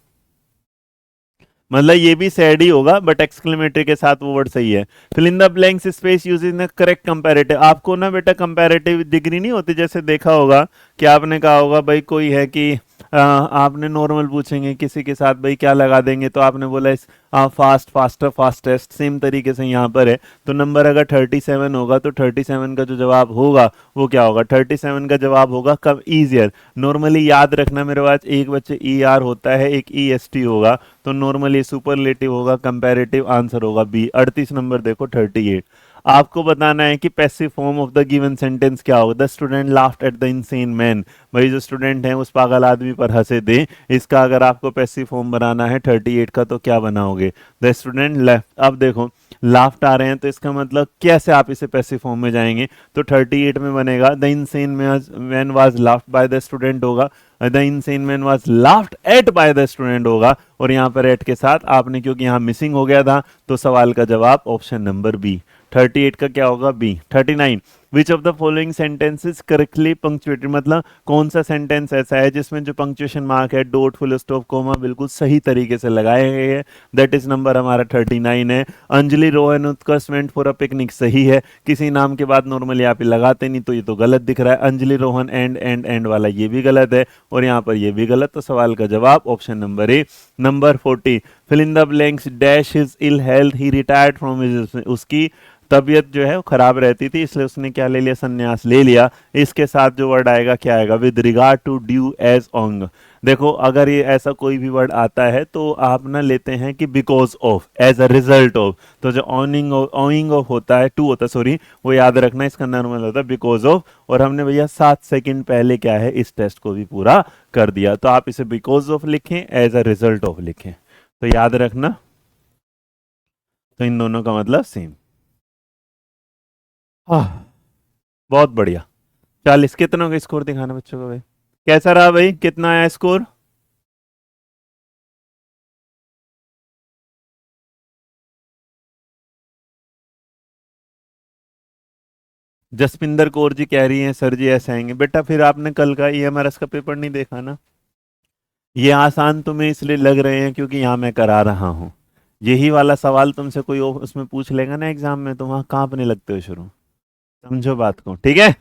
मतलब ये भी सैड ही होगा बट एक्सक्लेमेटरी के साथ वो वर्ड सही है। Fill in the blanks space using the correct comparative. आपको ना बेटा कंपैरेटिव डिग्री नहीं होती, जैसे देखा होगा कि आपने कहा होगा भाई कोई है कि आपने नॉर्मल पूछेंगे किसी के साथ भाई क्या लगा देंगे, तो आपने बोला इस फास्ट, फास्टर, फास्टेस्ट, सेम तरीके से यहाँ पर है। तो नंबर अगर 37 होगा तो 37 का जो जवाब होगा वो क्या होगा, 37 का जवाब होगा कब, ईजियर। नॉर्मली याद रखना मेरे पास एक बच्चे ई आर होता है, एक ई एस टी होगा, तो नॉर्मली सुपरलेटिव होगा, कंपैरेटिव आंसर होगा बी। 38 नंबर देखो 38। आपको बताना है कि passive form of the given sentence क्या होगा, the student laughed at the insane man, भाई जो स्टूडेंट है उस पागल आदमी पर हंसे दे। इसका अगर आपको पैसिव फॉर्म बनाना है 38 का, तो क्या बनाओगे, द स्टूडेंट लेफ्ट। अब देखो लाफ्ट आ रहे हैं तो इसका मतलब कैसे आप इसे पैसिव फॉर्म में जाएंगे, तो 38 में बनेगा the insane man was laughed by the student होगा, the insane man was laughed at by the student होगा, और यहाँ पर एट के साथ आपने क्योंकि यहाँ मिसिंग हो गया था, तो सवाल का जवाब ऑप्शन नंबर बी। 38 का क्या होगा, B. 39 which of the following sentences correctly punctuated, मतलब कौन सा सेंटेंस ऐसा है जिसमें जो पंक्चुएशन मार्क है, डॉट, फुल स्टॉप, कोमा बिल्कुल सही तरीके से लगाए गए हैं। दैट इज नंबर हमारा 39 है। अंजलि रोहन उत्कर्ष वेंट फॉर अ पिकनिक सही है, किसी नाम के बाद नॉर्मली आप लगाते नहीं, तो ये तो गलत दिख रहा है। अंजलि रोहन एंड वाला ये भी गलत है, और यहाँ पर ये भी गलत, तो सवाल का जवाब option number A. Number 40 fill in the blanks dash his ill health he retired from his, उसकी तबीयत जो है वो खराब रहती थी इसलिए उसने क्या ले लिया, संन्यास ले लिया। इसके साथ जो वर्ड आएगा क्या आएगा, with regard to, due, as, owing. देखो अगर ये ऐसा कोई भी वर्ड आता है तो आप ना लेते हैं कि because of, as a result of, तो जो ऑइंग ऑफ होता है, टू होता है सॉरी, वो याद रखना, इसका नॉर्मल होता है बिकॉज ऑफ। और हमने भैया 7 सेकंड पहले क्या है, इस टेस्ट को भी पूरा कर दिया, तो आप इसे बिकॉज ऑफ लिखें, एज अ रिजल्ट ऑफ लिखें, तो याद रखना, तो इन दोनों का मतलब सेम। बहुत बढ़िया। 40 कितनों का स्कोर दिखाना बच्चों को भाई, कैसा रहा भाई, कितना आया स्कोर, जसपिंदर कौर जी कह रही हैं सर जी ऐसे आएंगे। बेटा फिर आपने कल का ईएमआरएस का पेपर नहीं देखा ना, ये आसान तुम्हें इसलिए लग रहे हैं क्योंकि यहाँ मैं करा रहा हूँ। यही वाला सवाल तुमसे कोई उसमें पूछ लेगा ना एग्जाम में, तो वहां कांपने लगते हो शुरू, समझो बात को, ठीक है।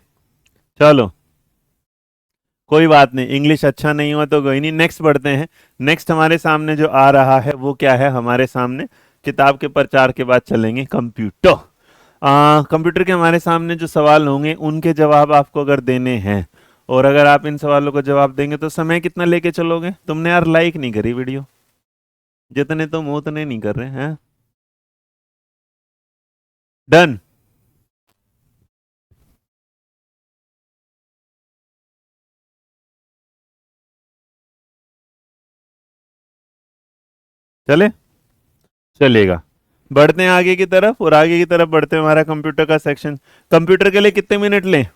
चलो कोई बात नहीं, इंग्लिश अच्छा नहीं हुआ तो कोई नहीं, नेक्स्ट बढ़ते हैं। नेक्स्ट हमारे सामने जो आ रहा है वो क्या है, हमारे सामने किताब के प्रचार के बाद चलेंगे कंप्यूटर। कंप्यूटर के हमारे सामने जो सवाल होंगे उनके जवाब आपको अगर देने हैं, और अगर आप इन सवालों को जवाब देंगे तो समय कितना लेके चलोगे? तुमने यार लाइक नहीं करी वीडियो, जितने तुम हो उतने नहीं कर रहे हैं। डन। चले, चलेगा। बढ़ते हैं आगे की तरफ, और आगे की तरफ बढ़ते हैं हमारा कंप्यूटर का सेक्शन। कंप्यूटर के लिए कितने मिनट लें?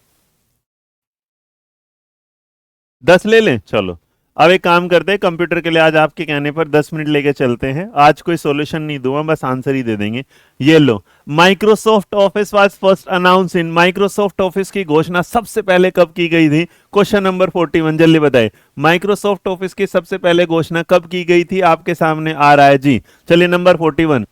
10 ले लें, चलो। अब एक काम करते हैं, कंप्यूटर के लिए आज आपके कहने पर 10 मिनट लेके चलते हैं। आज कोई सॉल्यूशन नहीं दूंगा, बस आंसर ही दे देंगे। ये लो, Microsoft office was first announce in, Microsoft office की घोषणा सबसे पहले कब की गई थी? क्वेश्चन नंबर 41, जल्दी बताए। माइक्रोसॉफ्ट ऑफिस की सबसे पहले घोषणा कब की गई थी? आपके सामने आ रहा है जी। चलिए नंबर 41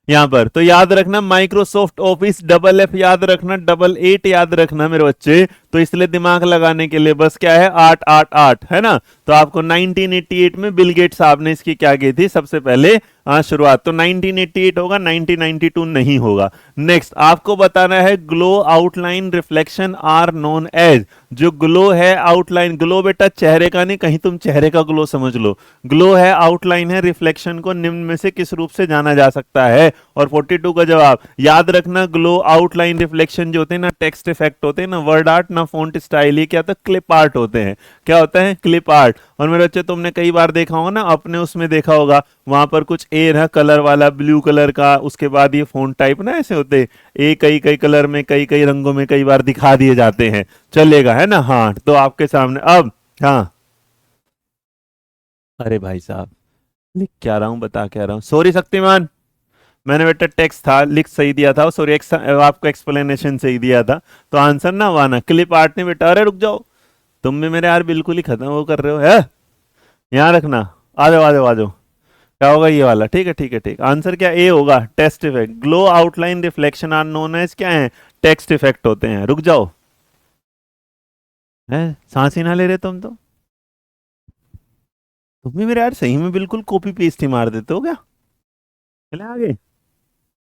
यहां पर तो याद रखना, माइक्रोसॉफ्ट ऑफिस, डबल एफ याद रखना, डबल एट याद रखना मेरे बच्चे। तो इसलिए दिमाग लगाने के लिए बस क्या है, 888 है ना। तो आपको 1988 में बिल गेट्स साहब ने इसकी क्या की थी सबसे पहले शुरुआत। तो 1988 होगा, 1992 नहीं होगा। नेक्स्ट आपको बताना है, glow outline reflection are known as. जो ग्लो है आउटलाइन, ग्लो बेटा चेहरे का नहीं, कहीं तुम चेहरे का ग्लो समझ लो। ग्लो है आउटलाइन है, रिफ्लेक्शन को निम्न में से किस रूप से जाना जा सकता है? और 42 का जवाब याद रखना, ग्लो आउटलाइन रिफ्लेक्शन जो होते हैं ना, टेक्स्ट इफेक्ट होते हैं ना, वर्ड आर्ट ना फॉन्ट स्टाइल, ये क्या होता है? क्लिप आर्ट होते हैं। क्या होता है? Clip art. और मेरे बच्चे तुमने कई बार देखा होगा ना, अपने उसमें देखा होगा, वहां पर कुछ ए है कलर वाला, ब्लू कलर का, उसके बाद ये फॉन्ट टाइप ना ऐसे होते, ए कई कई कलर में, कई कई रंगों में कई बार दिखा दिए जाते हैं। चलेगा है ना? हाँ, तो आपके सामने अब, हाँ, अरे भाई साहब लिख क्या रहा हूं, बता क्या रहा हूं, सॉरी शक्तिमान। मैंने बेटा टेक्स्ट था, लिख सही दिया था, सॉरी आपको एक्सप्लेनेशन सही दिया था, तो आंसर ना हुआ ना। क्लिप आर्ट ने बेटा, अरे रुक जाओ, तुम भी मेरे यार बिल्कुल ही खत्म वो कर रहे हो है। यहाँ रखना, आ जाओ आ जाओ आ जाओ। क्या होगा ये वाला? ठीक है ठीक है ठीक, आंसर क्या ए होगा, text effect. Glow outline reflection are known as क्या है? टेक्स्ट इफेक्ट होते हैं। रुक जाओ, है सांस ही ना ले रहे तुम भी मेरे यार सही में बिल्कुल कॉपी पेस्ट ही मार देते हो क्या? चले आगे,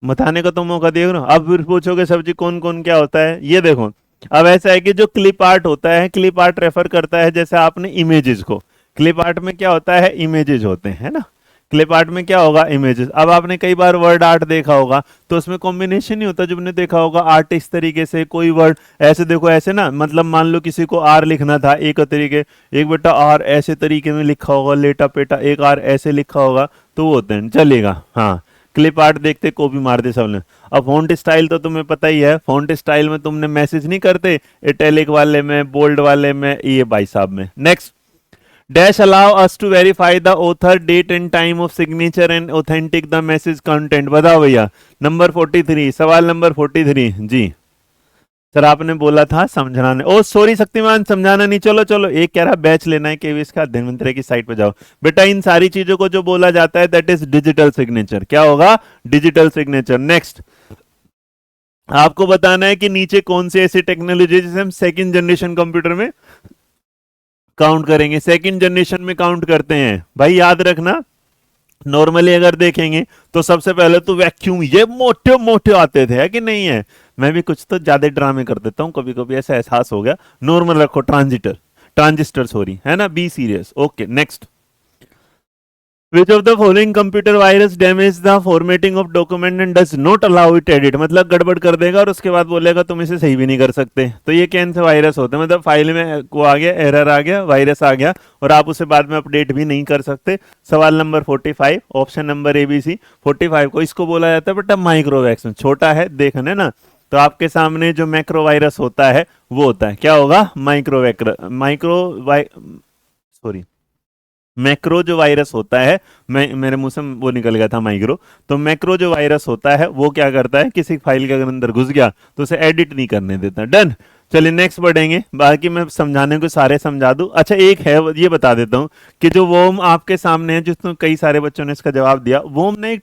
बताने का तो मौका दे रहा हूं। अब फिर पूछोगे सब्जी कौन कौन क्या होता है, ये देखो। अब ऐसा है कि जो क्लिप आर्ट होता है, क्लिप आर्ट रेफर करता है जैसे आपने इमेजेस को, क्लिप आर्ट में क्या होता है? इमेजेस होते हैं, है ना। क्लिप आर्ट में क्या होगा? इमेजेस। अब आपने कई बार वर्ड आर्ट देखा होगा, तो उसमें कॉम्बिनेशन नहीं होता। जब ने देखा होगा आर्ट इस तरीके से, कोई वर्ड ऐसे देखो ऐसे ना, मतलब मान लो किसी को आर लिखना था एक तरीके, एक बेटा आर ऐसे तरीके में लिखा होगा, लेटा पेटा, एक आर ऐसे लिखा होगा, तो वो होते हैं। चलेगा, हाँ। क्लिप आर्ट देखते कॉपी मार दे सबने। अब फॉन्ट स्टाइल तो तुम्हें पता ही है, फॉन्ट स्टाइल में तुमने मैसेज नहीं करते इटैलिक वाले में, बोल्ड वाले में, ये भाई साहब में। Next, dash allow us to verify the author date and time of signature and authentic the message content. बताओ भैया, नंबर 43, सवाल नंबर 43 जी। सर आपने बोला था समझाना, ओ सॉरी शक्तिमान, समझाना नहीं। चलो चलो, एक कह रहा बैच लेना है केवीएस का, धन्वंतरे की साइट पे जाओ बेटा। इन सारी चीजों को जो बोला जाता है दैट इज डिजिटल सिग्नेचर। क्या होगा? Digital signature. नेक्स्ट आपको बताना है कि नीचे कौन सी ऐसी टेक्नोलॉजी जिसे हम सेकंड जनरेशन कंप्यूटर में काउंट करेंगे, सेकंड जनरेशन में काउंट करते हैं। भाई याद रखना, नॉर्मली अगर देखेंगे तो सबसे पहले तो वैक्यूम, ये मोटे मोटे आते थे, है कि नहीं है? मैं भी कुछ तो ज्यादा ड्रामे कर देता हूं कभी कभी, ऐसा एहसास हो गया। नॉर्मल रखो, ट्रांजिटर, ट्रांजिस्टर सॉरी, है ना, be serious. Okay next, which of the following computer virus damage the formatting of document and does not allow it edit. मतलब गड़बड़ कर देगा और उसके बाद बोलेगा तुम इसे सही भी नहीं कर सकते। तो ये कौन से वायरस होते हैं? मतलब फाइल में वो आ गया, एरर आ गया, वायरस आ गया, और आप उसे बाद में अपडेट भी नहीं कर सकते। सवाल नंबर 45, ऑप्शन नंबर ABC। 45 को इसको बोला जाता है बेटा माइक्रोवैक्स, छोटा है देखने ना। तो आपके सामने जो मैक्रो वायरस होता है वो होता है, क्या होगा? सॉरी, मैक्रो जो वायरस होता है, मैं मेरे मुंह से वो निकल गया था माइक्रो। तो मैक्रो जो वायरस होता है वो क्या करता है? किसी फाइल के अगर अंदर घुस गया तो उसे एडिट नहीं करने देता। डन। चलिए नेक्स्ट बढ़ेंगे, बाकी मैं समझाने को सारे समझा दूं। अच्छा एक है, ये बता देता हूं कि जो वोम आपके सामने है, जिसमें कई सारे बच्चों ने इसका जवाब दिया, वोम ने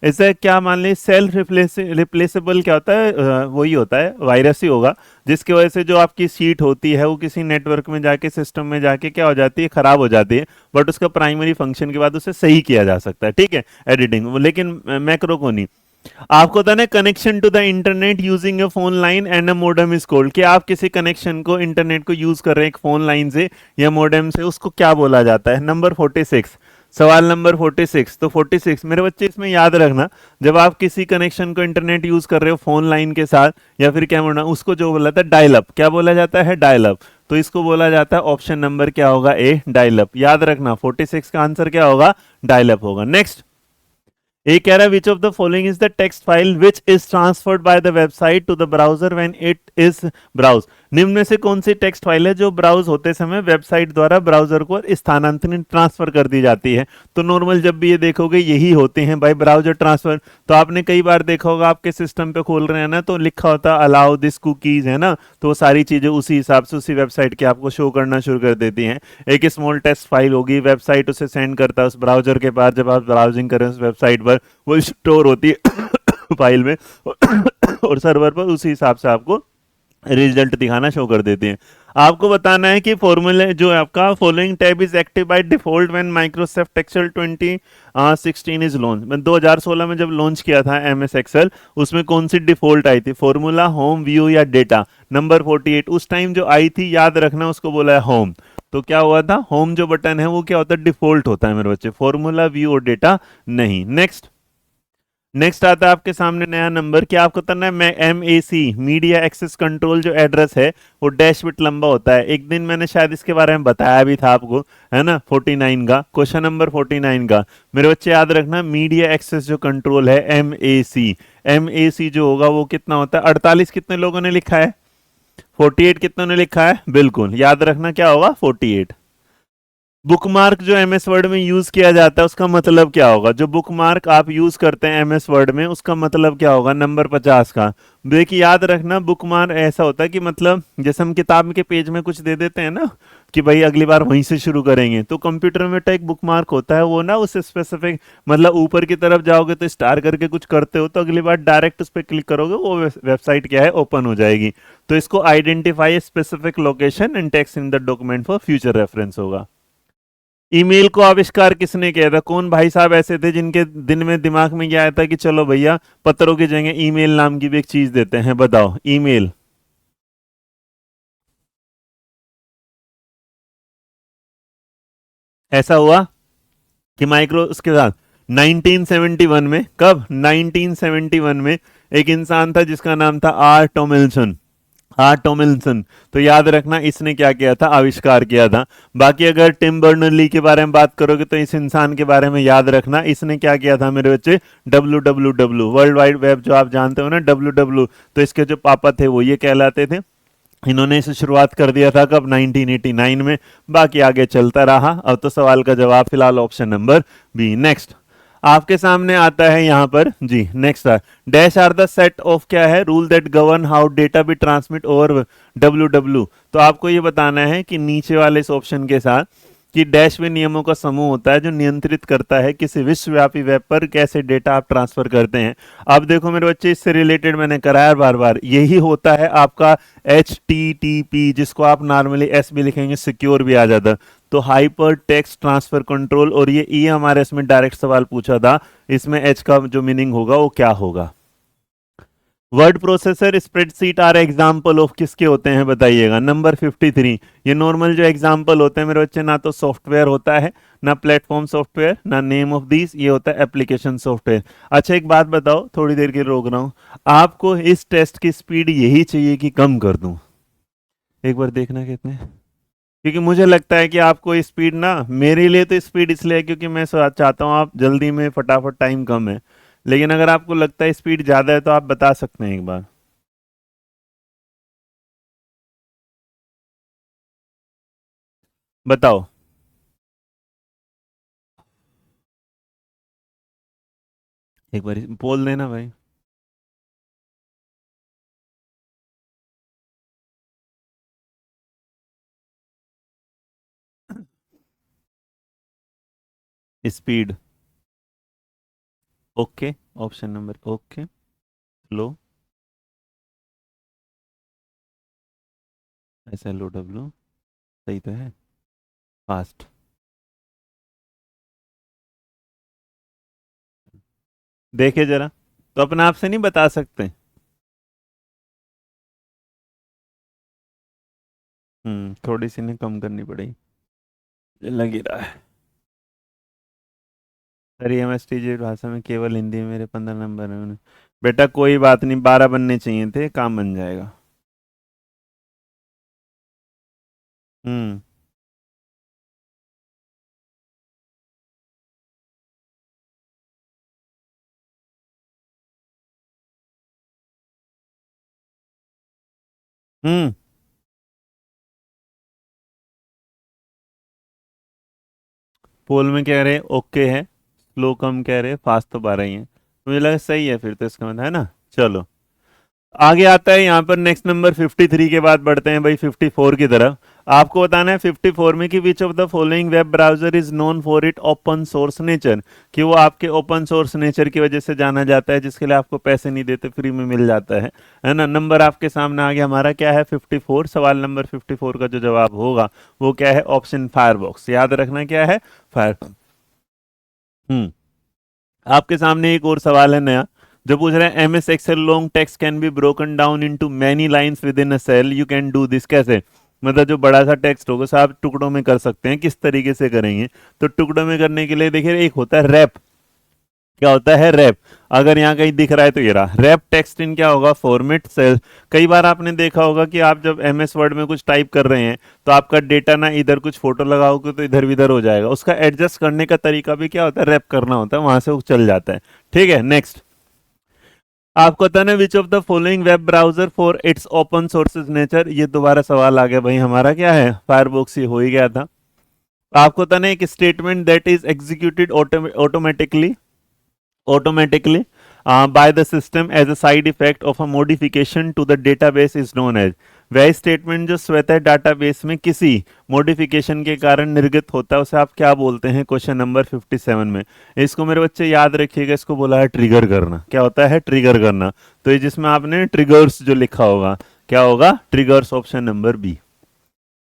इससे क्या मान ली सेल्फ रिप्लेसेबल क्या होता है, वही होता है, वायरस ही होगा, जिसकी वजह से जो आपकी सीट होती है वो किसी नेटवर्क में जाके सिस्टम में जाके क्या हो जाती है, खराब हो जाती है, बट उसका प्राइमरी फंक्शन के बाद उसे सही किया जा सकता है, ठीक है, एडिटिंग, लेकिन मैक्रो को नहीं। आपको था ना connection to the internet using a phone line and a modem is called, कि आप किसी कनेक्शन को इंटरनेट को यूज कर रहे हैं एक फोन लाइन से या मोडेम से, उसको क्या बोला जाता है। नंबर 46, सवाल नंबर 46। तो 46 मेरे बच्चे इसमें याद रखना, जब आप किसी कनेक्शन को इंटरनेट यूज कर रहे हो फोन लाइन के साथ या फिर क्या बोलना, उसको जो बोला था डायल अप, क्या बोला जाता है, डायल अप। तो इसको बोला जाता है, ऑप्शन नंबर क्या होगा, ए, डायल अप। याद रखना 46 का आंसर क्या होगा, डायल अप होगा। नेक्स्ट, एक कह रहा है which of the following is the text file which is transferred by the website to the browser when it is browse. निम्न में से कौन सी टेक्स्ट फाइल है जो ब्राउज होते समय वेबसाइट द्वारा ब्राउजर को स्थानांतरित ट्रांसफर कर दी जाती है। तो नॉर्मल जब भी ये देखोगे यही होते हैं भाई, ब्राउजर ट्रांसफर। तो आपने कई बार देखा होगा आपके सिस्टम पे खोल रहे हैं ना, तो लिखा होता है अलाउ दिस कुकीज, है ना, तो वो सारी चीजें उसी हिसाब से उसी वेबसाइट के आपको शो करना शुरू कर देती हैं। एक स्मॉल टेक्स्ट फाइल होगी, वेबसाइट उसे सेंड करता है उस ब्राउजर के पास, जब आप ब्राउजिंग करें उस वेबसाइट पर वो स्टोर होती है फाइल में और सर्वर पर उसी हिसाब से आपको रिजल्ट दिखाना शो कर देते हैं। आपको बताना है कि फॉर्मूले जो है आपका, following tab is active by default when Microsoft Excel 2016 is launch. मैं 2016 में जब लॉन्च किया था एम एस एक्सेल, उसमें कौन सी डिफॉल्ट आई थी, फॉर्मूला, होम, व्यू या डेटा। नंबर 48 उस टाइम जो आई थी, याद रखना, उसको बोला है होम। तो क्या हुआ था, होम जो बटन है वो क्या होता है, डिफॉल्ट होता है मेरे बच्चे, फॉर्मूला, व्यू और डेटा नहीं। नेक्स्ट, नेक्स्ट आता है आपके सामने नया नंबर, क्या आपको करना है, मैं M A C, media access control जो एड्रेस है वो डैश बिट लंबा होता है। एक दिन मैंने शायद इसके बारे में बताया भी था आपको, है ना, 49 का क्वेश्चन नंबर 49 का। मेरे बच्चे याद रखना, मीडिया एक्सेस जो कंट्रोल है M A C, M A C जो होगा वो कितना होता है, 48 कितने लोगों ने लिखा है, 48 कितनों ने लिखा है, बिल्कुल याद रखना क्या होगा, 48। बुकमार्क जो एमएस वर्ड में यूज किया जाता है उसका मतलब क्या होगा, जो बुकमार्क आप यूज करते हैं एमएस वर्ड में उसका मतलब क्या होगा, नंबर 50 का। देखिए याद रखना, बुकमार्क ऐसा होता है कि मतलब जैसे हम किताब के पेज में कुछ दे देते हैं ना कि भाई अगली बार वहीं से शुरू करेंगे, तो कंप्यूटर में तो एक बुकमार्क होता है, वो ना उस स्पेसिफिक, मतलब ऊपर की तरफ जाओगे तो स्टार करके कुछ करते हो, तो अगली बार डायरेक्ट उस पर क्लिक करोगे वो वेबसाइट क्या है, ओपन हो जाएगी। तो इसको identify specific location and text in the document for future reference होगा। ईमेल को आविष्कार किसने किया था, कौन भाई साहब ऐसे थे जिनके दिन में दिमाग में क्या आया था कि चलो भैया पत्रों की जगह ईमेल नाम की भी एक चीज देते हैं, बताओ, ईमेल। ऐसा हुआ कि माइक्रो उसके साथ 1971 में, कब, 1971 में एक इंसान था जिसका नाम था आर टॉमिल्सन, हाँ टॉमिल्सन। तो याद रखना इसने क्या किया था, आविष्कार किया था। बाकी अगर टिम बर्नर ली के बारे में बात करोगे तो इस इंसान के बारे में याद रखना, इसने क्या किया था मेरे बच्चे, W W W, world wide web जो आप जानते हो ना, डब्ल्यू डब्ल्यू। तो इसके जो पापा थे वो ये कहलाते थे। इन्होंने इसे शुरुआत कर दिया था कब, 1989 में। बाकी आगे चलता रहा। अब तो सवाल का जवाब फिलहाल ऑप्शन नंबर बी। नेक्स्ट आपके सामने आता है यहाँ पर जी, नेक्स्ट है, dash are the set of क्या है, rule that govern how data be transmit over W W. तो आपको ये बताना है कि नीचे वाले इस ऑप्शन के साथ कि डैश में नियमों का समूह होता है जो नियंत्रित करता है किसी विश्वव्यापी वेब पर कैसे डेटा आप ट्रांसफर करते हैं। अब देखो मेरे बच्चे, इससे रिलेटेड मैंने कराया बार बार, यही होता है आपका एच टी टी पी, जिसको आप नॉर्मली एस भी लिखेंगे, सिक्योर भी आ जाता। तो हाइपर टेक्स्ट ट्रांसफर कंट्रोल, और ये ई हमारे इसमें डायरेक्ट सवाल पूछा था, इसमें एच का जो मीनिंग होगा वो क्या होगा। Word processor, spreadsheet are example of किसके होते हैं बताइएगा। नंबर 53, ये नॉर्मल जो एग्जाम्पल होते हैं मेरे बच्चे, ना तो सॉफ्टवेयर होता है, ना प्लेटफॉर्म सॉफ्टवेयर, ना नेम ऑफ दिस, ये होता है एप्लीकेशन सॉफ्टवेयर। अच्छा एक बात बताओ, थोड़ी देर के लिए रोक रहा हूँ, आपको इस टेस्ट की स्पीड यही चाहिए कि कम कर दूं, एक बार देखना कितने, क्योंकि मुझे लगता है कि आपको स्पीड ना, मेरे लिए तो स्पीड इसलिए है क्योंकि मैं चाहता हूँ आप जल्दी में फटाफट, टाइम कम है, लेकिन अगर आपको लगता है स्पीड ज़्यादा है तो आप बता सकते हैं एक बार। बताओ, एक बार बोल देना भाई। Speed, okay, option number okay, लो, एस एल ओ डब्ल्यू, सही तो है, फास्ट। देखे जरा, तो अपने आप से नहीं बता सकते। थोड़ी सी ने कम करनी पड़ेगी, लग ही रहा है। सर एमएसटीजी भाषा में केवल हिंदी में मेरे 15 नंबर हैं बेटा, कोई बात नहीं, 12 बनने चाहिए थे, काम बन जाएगा। हम्म। हम्म। पोल में कह रहे ओके है, स्लो कम कह रहे, फास्ट तो 12 ही है, तो मुझे लगा सही है फिर तो, इसका मतलब है ना। चलो, आगे आता है यहाँ पर नेक्स्ट नंबर 53 के बाद बढ़ते हैं भाई 54 की तरफ। आपको बताना है 54 में कि विच of the following web browser is known for it open source nature, कि वो आपके ओपन सोर्स नेचर की वजह से जाना जाता है, जिसके लिए आपको पैसे नहीं देते, फ्री में मिल जाता है ना। नंबर आपके सामने आ गया, हमारा क्या है 54, सवाल नंबर 54 का जो जवाब होगा वो क्या है, ऑप्शन फायरबॉक्स, याद रखना क्या है, फायर। हम्म। आपके सामने एक और सवाल है नया, जो पूछ रहे हैं M S Excel long text can be broken down into many lines within a cell, you can do this, कैसे, मतलब जो बड़ा सा टेक्स्ट होगा सब आप टुकड़ों में कर सकते हैं, किस तरीके से करेंगे। तो टुकड़ों में करने के लिए देखिए, एक होता है रैप, क्या होता है रैप, अगर यहाँ कहीं दिख रहा है तो ये रहा रैप टेक्स्ट इन, क्या होगा, फॉर्मेट सेल। कई बार आपने देखा होगा कि आप जब एम एस वर्ड में कुछ टाइप कर रहे हैं, तो आपका डेटा ना इधर कुछ फोटो लगाओगे तो इधर उधर हो जाएगा, उसका एडजस्ट करने का तरीका भी क्या होता है, रैप करना होता है, वहां से वो चल जाता है। ठीक है, नेक्स्ट। आपको पता ना विच of the following web browser for its open sources nature, ये दोबारा सवाल आ गया भाई, हमारा क्या है, फायरबॉक्स, ये हो ही गया था। आपको पता ना एक statement that is executed automatically automatically by the system as a side effect of a modification to the database is known as, वह स्टेटमेंट जो स्वतः डाटाबेस में किसी मॉडिफिकेशन के कारण निर्गत होता है उसे आप क्या बोलते हैं, क्वेश्चन नंबर 57 में। इसको मेरे बच्चे याद रखिएगा, इसको बोला है ट्रिगर करना, क्या होता है, ट्रिगर करना। तो ये जिसमें आपने ट्रिगर्स जो लिखा होगा, क्या होगा, triggers, option number B.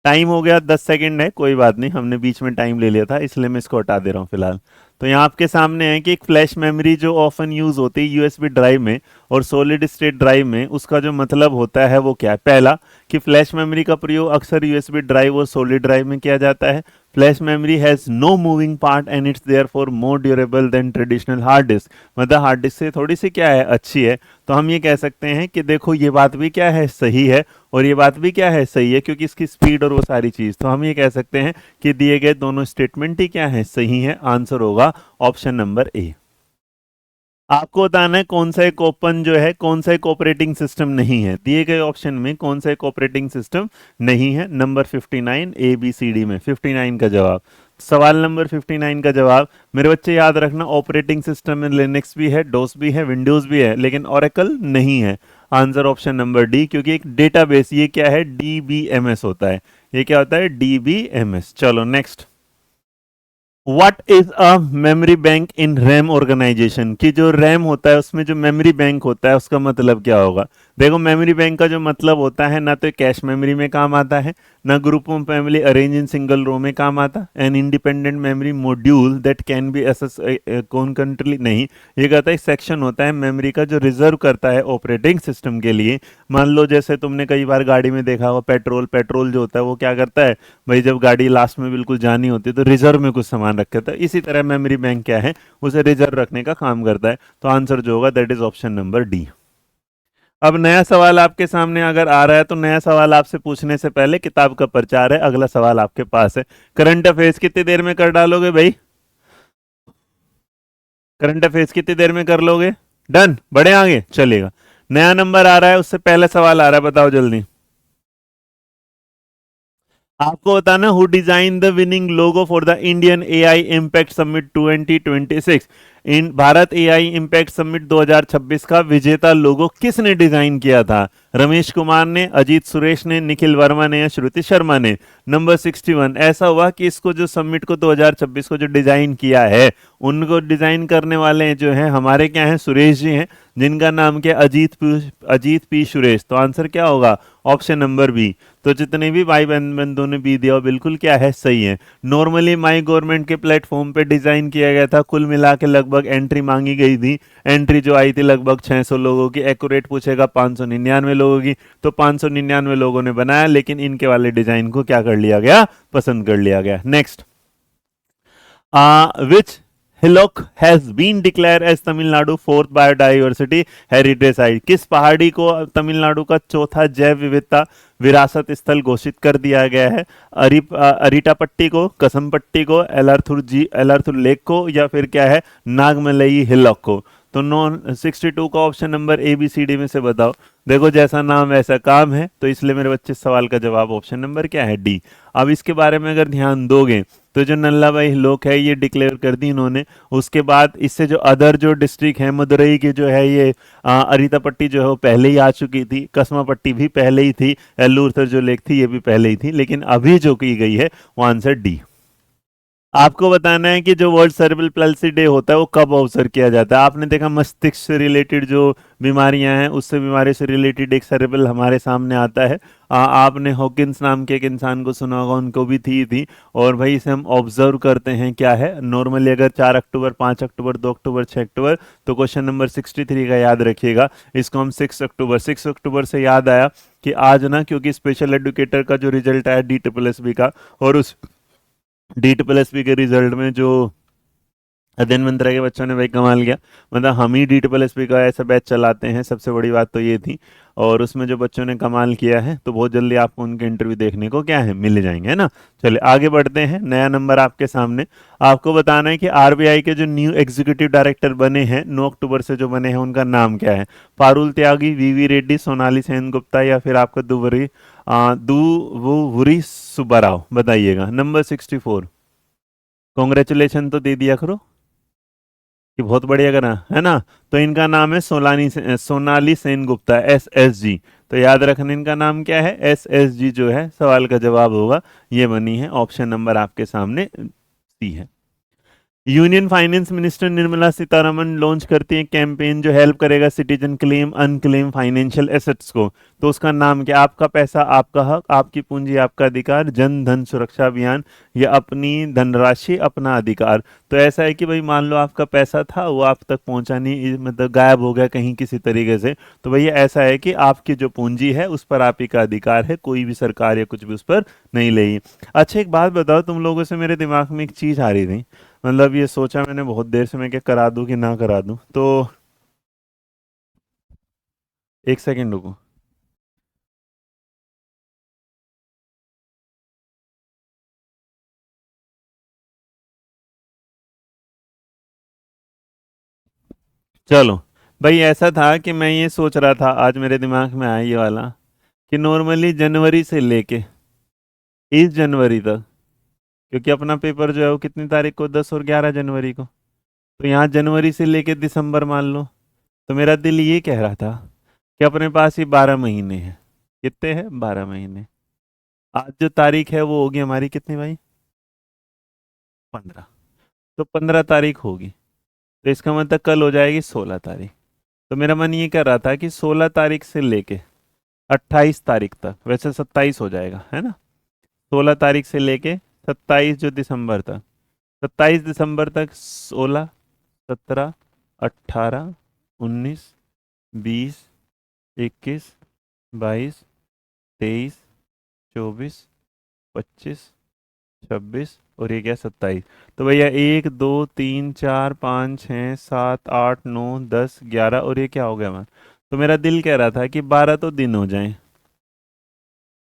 Time हो गया 10 सेकेंड है, कोई बात नहीं, हमने बीच में टाइम ले लिया था, इसलिए मैं इसको हटा दे रहा हूँ फिलहाल। तो यहाँ आपके सामने है कि एक फ्लैश मेमोरी जो ऑफन यूज होती है यूएसबी ड्राइव में और सॉलिड स्टेट ड्राइव में, उसका जो मतलब होता है वो क्या है। पहला, कि फ्लैश मेमोरी का प्रयोग अक्सर यूएसबी ड्राइव और सॉलिड ड्राइव में किया जाता है। Flash memory has no moving part and it's therefore more durable than traditional hard disk, मतलब हार्ड डिस्क से थोड़ी सी क्या है, अच्छी है। तो हम ये कह सकते हैं कि देखो ये बात भी क्या है, सही है, और ये बात भी क्या है, सही है, क्योंकि इसकी स्पीड और वो सारी चीज़, तो हम ये कह सकते हैं कि दिए गए दोनों स्टेटमेंट ही क्या है, सही है। आंसर होगा ऑप्शन नंबर ए। आपको बताना है कौन सा एक ओपन जो है, कौन सा एक ऑपरेटिंग सिस्टम नहीं है, दिए गए ऑप्शन में कौन सा एक ऑपरेटिंग सिस्टम नहीं है। Number 59 A B C D में 59 का जवाब, सवाल नंबर 59 का जवाब मेरे बच्चे याद रखना, ऑपरेटिंग सिस्टम में लिनक्स भी है, डोस भी है, विंडोज भी है, लेकिन ओरेकल नहीं है। आंसर ऑप्शन नंबर डी, क्योंकि एक डेटाबेस, ये क्या है, डीबीएमएस होता है, ये क्या होता है, डीबीएमएस। चलो next. What is a memory bank in RAM organization, की जो रैम होता है उसमें जो मेमोरी बैंक होता है उसका मतलब क्या होगा। देखो मेमोरी बैंक का जो मतलब होता है, ना तो कैश मेमोरी में काम आता है, ना group of family arrange in single row में काम आता, an independent memory module that can be access concurrently नहीं। ये कहता है सेक्शन होता है मेमोरी का जो रिजर्व करता है ऑपरेटिंग सिस्टम के लिए। मान लो जैसे तुमने कई बार गाड़ी में देखा होगा, पेट्रोल पेट्रोल जो होता है वो क्या करता है भाई, जब गाड़ी लास्ट में बिल्कुल जानी होती है तो रिजर्व में कुछ सामान रखता है, तो इसी तरह मेमोरी बैंक क्या है, उसे रिजर्व रखने का काम करता है। तो आंसर जो होगा that is option number D. अब नया सवाल आपके सामने अगर आ रहा है तो नया सवाल आपसे पूछने से पहले किताब का प्रचार है, अगला सवाल आपके पास है। करंट अफेयर्स कितनी देर में कर डालोगे भाई, करंट अफेयर्स कितनी देर में कर लोगे, डन, बड़े आगे चलेगा। नया नंबर आ रहा है, उससे पहले सवाल आ रहा है, बताओ जल्दी। आपको बताना, who design the winning logo for the Indian AI impact summit 2026। In Bharat AI impact summit 2026 का विजेता लोगो किसने डिजाइन किया था? रमेश कुमार ने, अजीत सुरेश ने, निखिल वर्मा ने या श्रुति शर्मा ने? नंबर 61, ऐसा हुआ कि इसको जो समिट को 2026 को जो डिजाइन किया है, उनको डिजाइन करने वाले जो हैं हमारे क्या हैं, सुरेश जी हैं, जिनका नाम क्या, अजीत पी सुरेश। तो आंसर क्या होगा? Option number B. तो जितने भी भाई बंधुओं ने बी दिया वो बिल्कुल क्या है, सही है। नॉर्मली माई गवर्नमेंट के प्लेटफॉर्म पे डिजाइन किया गया था, कुल मिला के लगभग एंट्री मांगी गई थी, एंट्री जो आई थी लगभग 600 लोगों की, एक्यूरेट पूछेगा 599 लोगों की, तो 599 लोगों ने बनाया, लेकिन इनके वाले डिजाइन को क्या कर लिया गया, पसंद कर लिया गया। Next, which hillock has been declared as Tamil Nadu fourth biodiversity heritage site? किस पहाड़ी को तमिलनाडु का चौथा जैव विविधता विरासत स्थल घोषित कर दिया गया है? अरिटापट्टी को, कसमपट्टी को, एलार्थुर लेक को, या फिर क्या है, नागमलई हिलॉक को? तो नॉन 62 का option number A B C D में से बताओ। देखो जैसा नाम वैसा काम है, तो इसलिए मेरे बच्चे सवाल का जवाब ऑप्शन नंबर क्या है, डी। अब इसके बारे में अगर ध्यान दोगे तो जो नल्लाबाई लोक है ये डिक्लेयर कर दी इन्होंने। उसके बाद इससे जो अदर जो डिस्ट्रिक्ट है, मदुरई की जो है ये अरितापट्टी जो है वो पहले ही आ चुकी थी, कसमापट्टी भी पहले ही थी, एल्लूर जो लेक थी ये भी पहले ही थी, लेकिन अभी जो की गई है वो आंसर डी। आपको बताना है कि जो वर्ल्ड सेरेब्रल पल्सी डे होता है वो कब अवसर किया जाता है। आपने देखा मस्तिष्क से रिलेटेड जो बीमारियां हैं उससे बीमारी से रिलेटेड एक सेरेब्रल हमारे सामने आता है। आपने हॉकिंस नाम के एक इंसान को सुना होगा, उनको भी थी। और भाई इसे हम ऑब्जर्व करते हैं क्या है, नॉर्मली अगर 4 अक्टूबर, 5 अक्टूबर, 2 अक्टूबर, 6 अक्टूबर, तो क्वेश्चन नंबर 63 का याद रखिएगा। इसको हम 6 अक्टूबर, 6 अक्टूबर से याद आया कि आज ना, क्योंकि स्पेशल एडुकेटर का जो रिजल्ट आया DSSB का, और उस DSSB के रिजल्ट में जो अध्ययन मंत्रा के बच्चों ने भाई कमाल किया, मतलब हम ही DSSB का ऐसा बैच चलाते हैं, सबसे बड़ी बात तो ये थी। और उसमें जो बच्चों ने कमाल किया है, तो बहुत जल्दी आपको उनके इंटरव्यू देखने को क्या है, मिल जाएंगे, है ना। चलिए आगे बढ़ते हैं, नया नंबर आपके सामने। आपको बताना है कि RBI के जो न्यू एग्जीक्यूटिव डायरेक्टर बने हैं 9 अक्टूबर से जो बने हैं, उनका नाम क्या है? पारुल त्यागी, VV रेड्डी, सोनाली सेन गुप्ता, या फिर आपका दुवुरी सुब्बाराव? बताइएगा। नंबर 64, कॉन्ग्रेचुलेशन तो दे दिया करो कि बहुत बढ़िया करा, है ना। तो इनका नाम है सोनाली सेन गुप्ता, SSG। तो याद रखना इनका नाम क्या है, SSG जो है सवाल का जवाब होगा। ये बनी है ऑप्शन नंबर आपके सामने सी है। Union finance minister Nirmala Sitharaman launch करती है कैंपेन जो हेल्प करेगा citizen claim unclaim financial assets को। तो उसका नाम क्या? आपका पैसा आपका हक, आपकी पूंजी आपका अधिकार, जन धन सुरक्षा अभियान, या अपनी धनराशि अपना अधिकार? तो ऐसा है कि भाई मान लो आपका पैसा था, वो आप तक पहुंचा नहीं, मतलब गायब हो गया कहीं किसी तरीके से, तो भैया ऐसा है कि आपकी जो पूंजी है उस पर आप ही का अधिकार है, कोई भी सरकार या कुछ भी उस पर नहीं लेगी। अच्छा एक बात बताओ, तुम लोगों से मेरे दिमाग में एक चीज आ रही थी, मतलब ये सोचा मैंने बहुत देर से, मैं क्या करा दूं कि ना करा दूं, तो एक सेकंड रुको। चलो भाई, ऐसा था कि मैं ये सोच रहा था, आज मेरे दिमाग में आया ये वाला, कि नॉर्मली जनवरी से लेके 30 जनवरी तक, क्योंकि अपना पेपर जो है वो कितनी तारीख को, 10 और 11 जनवरी को, तो यहाँ जनवरी से लेके दिसंबर मान लो। तो मेरा दिल ये कह रहा था कि अपने पास ये 12 महीने हैं। कितने हैं? 12 महीने। आज जो तारीख है वो होगी हमारी कितनी भाई? 15। तो 15 तारीख होगी, तो इसका मतलब कल हो जाएगी 16 तारीख। तो मेरा मन ये कर रहा था कि 16 तारीख से लेके 28 तारीख तक, वैसे 27 हो जाएगा, है ना। 16 तारीख से लेके 27 जो दिसंबर तक, 27 दिसंबर तक, 16, 17, 18, 19, 20, 21, 22, 23, 24, 25, 26 और ये क्या, 27। तो भैया 1, 2, 3, 4, 5, 6, 7, 8, 9, 10, 11, और ये क्या हो गया मैं, तो मेरा दिल कह रहा था कि 12 तो दिन हो जाएं,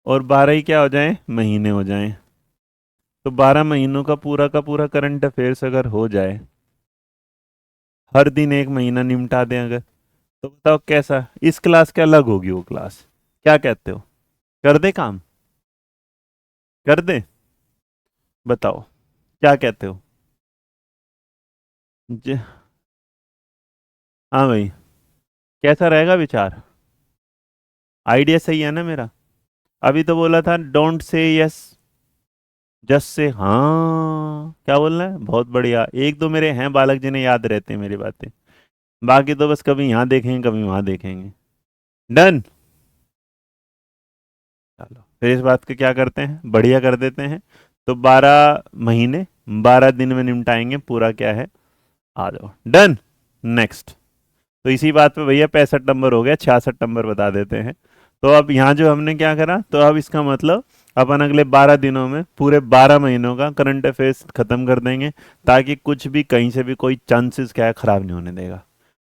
और 12 ही क्या हो जाएं, महीने हो जाएं। तो 12 महीनों का पूरा करंट अफेयर्स अगर हो जाए, हर दिन एक महीना निपटा दें अगर, तो बताओ कैसा, इस क्लास के अलग होगी वो क्लास। क्या कहते हो? कर दे काम? कर दे? बताओ क्या कहते हो? हाँ भाई, कैसा रहेगा विचार? आइडिया सही है ना मेरा? अभी तो बोला था don't say yes, just say हाँ। क्या बोलना है? बहुत बढ़िया, एक दो मेरे हैं बालक जिन्हें याद रहते हैं मेरी बातें, बाकी तो बस कभी यहाँ देखेंगे कभी वहां देखेंगे। डन। चलो फिर इस बात को क्या करते हैं, बढ़िया कर देते हैं। तो 12 महीने 12 दिन में निपटाएंगे पूरा, क्या है। आ जाओ, डन। नेक्स्ट। तो इसी बात पे भैया 65 नंबर हो गया, 66 नंबर बता देते हैं। तो अब यहाँ जो हमने क्या करा, तो अब इसका मतलब अपन अगले 12 दिनों में पूरे 12 महीनों का करंट अफेयर्स खत्म कर देंगे, ताकि कुछ भी कहीं से भी कोई चांसेस क्या है खराब नहीं होने देगा।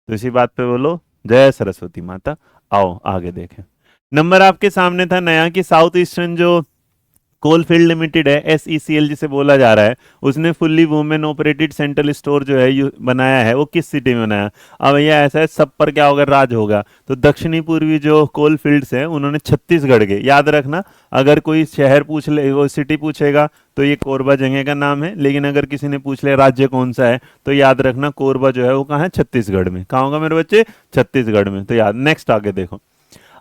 तो इसी बात पे बोलो जय सरस्वती माता। आओ आगे देखें। नंबर आपके सामने था नया कि साउथ ईस्टर्न जो कोल फील्ड लिमिटेड है, SECL जिसे बोला जा रहा है, उसने fully women operated central store जो है बनाया है, वो किस सिटी में बनाया? अब भैया ऐसा है, सब पर क्या होगा, राज होगा। तो दक्षिणी पूर्वी जो कोल फील्ड्स हैं उन्होंने छत्तीसगढ़ के, याद रखना, अगर कोई शहर पूछ ले, वो सिटी पूछेगा तो ये कोरबा जगह का नाम है, लेकिन अगर किसी ने पूछ लिया राज्य कौन सा है, तो याद रखना कोरबा जो है वो कहाँ है, छत्तीसगढ़ में। कहाँ होगा मेरे बच्चे? छत्तीसगढ़ में। तो याद, नेक्स्ट आगे देखो।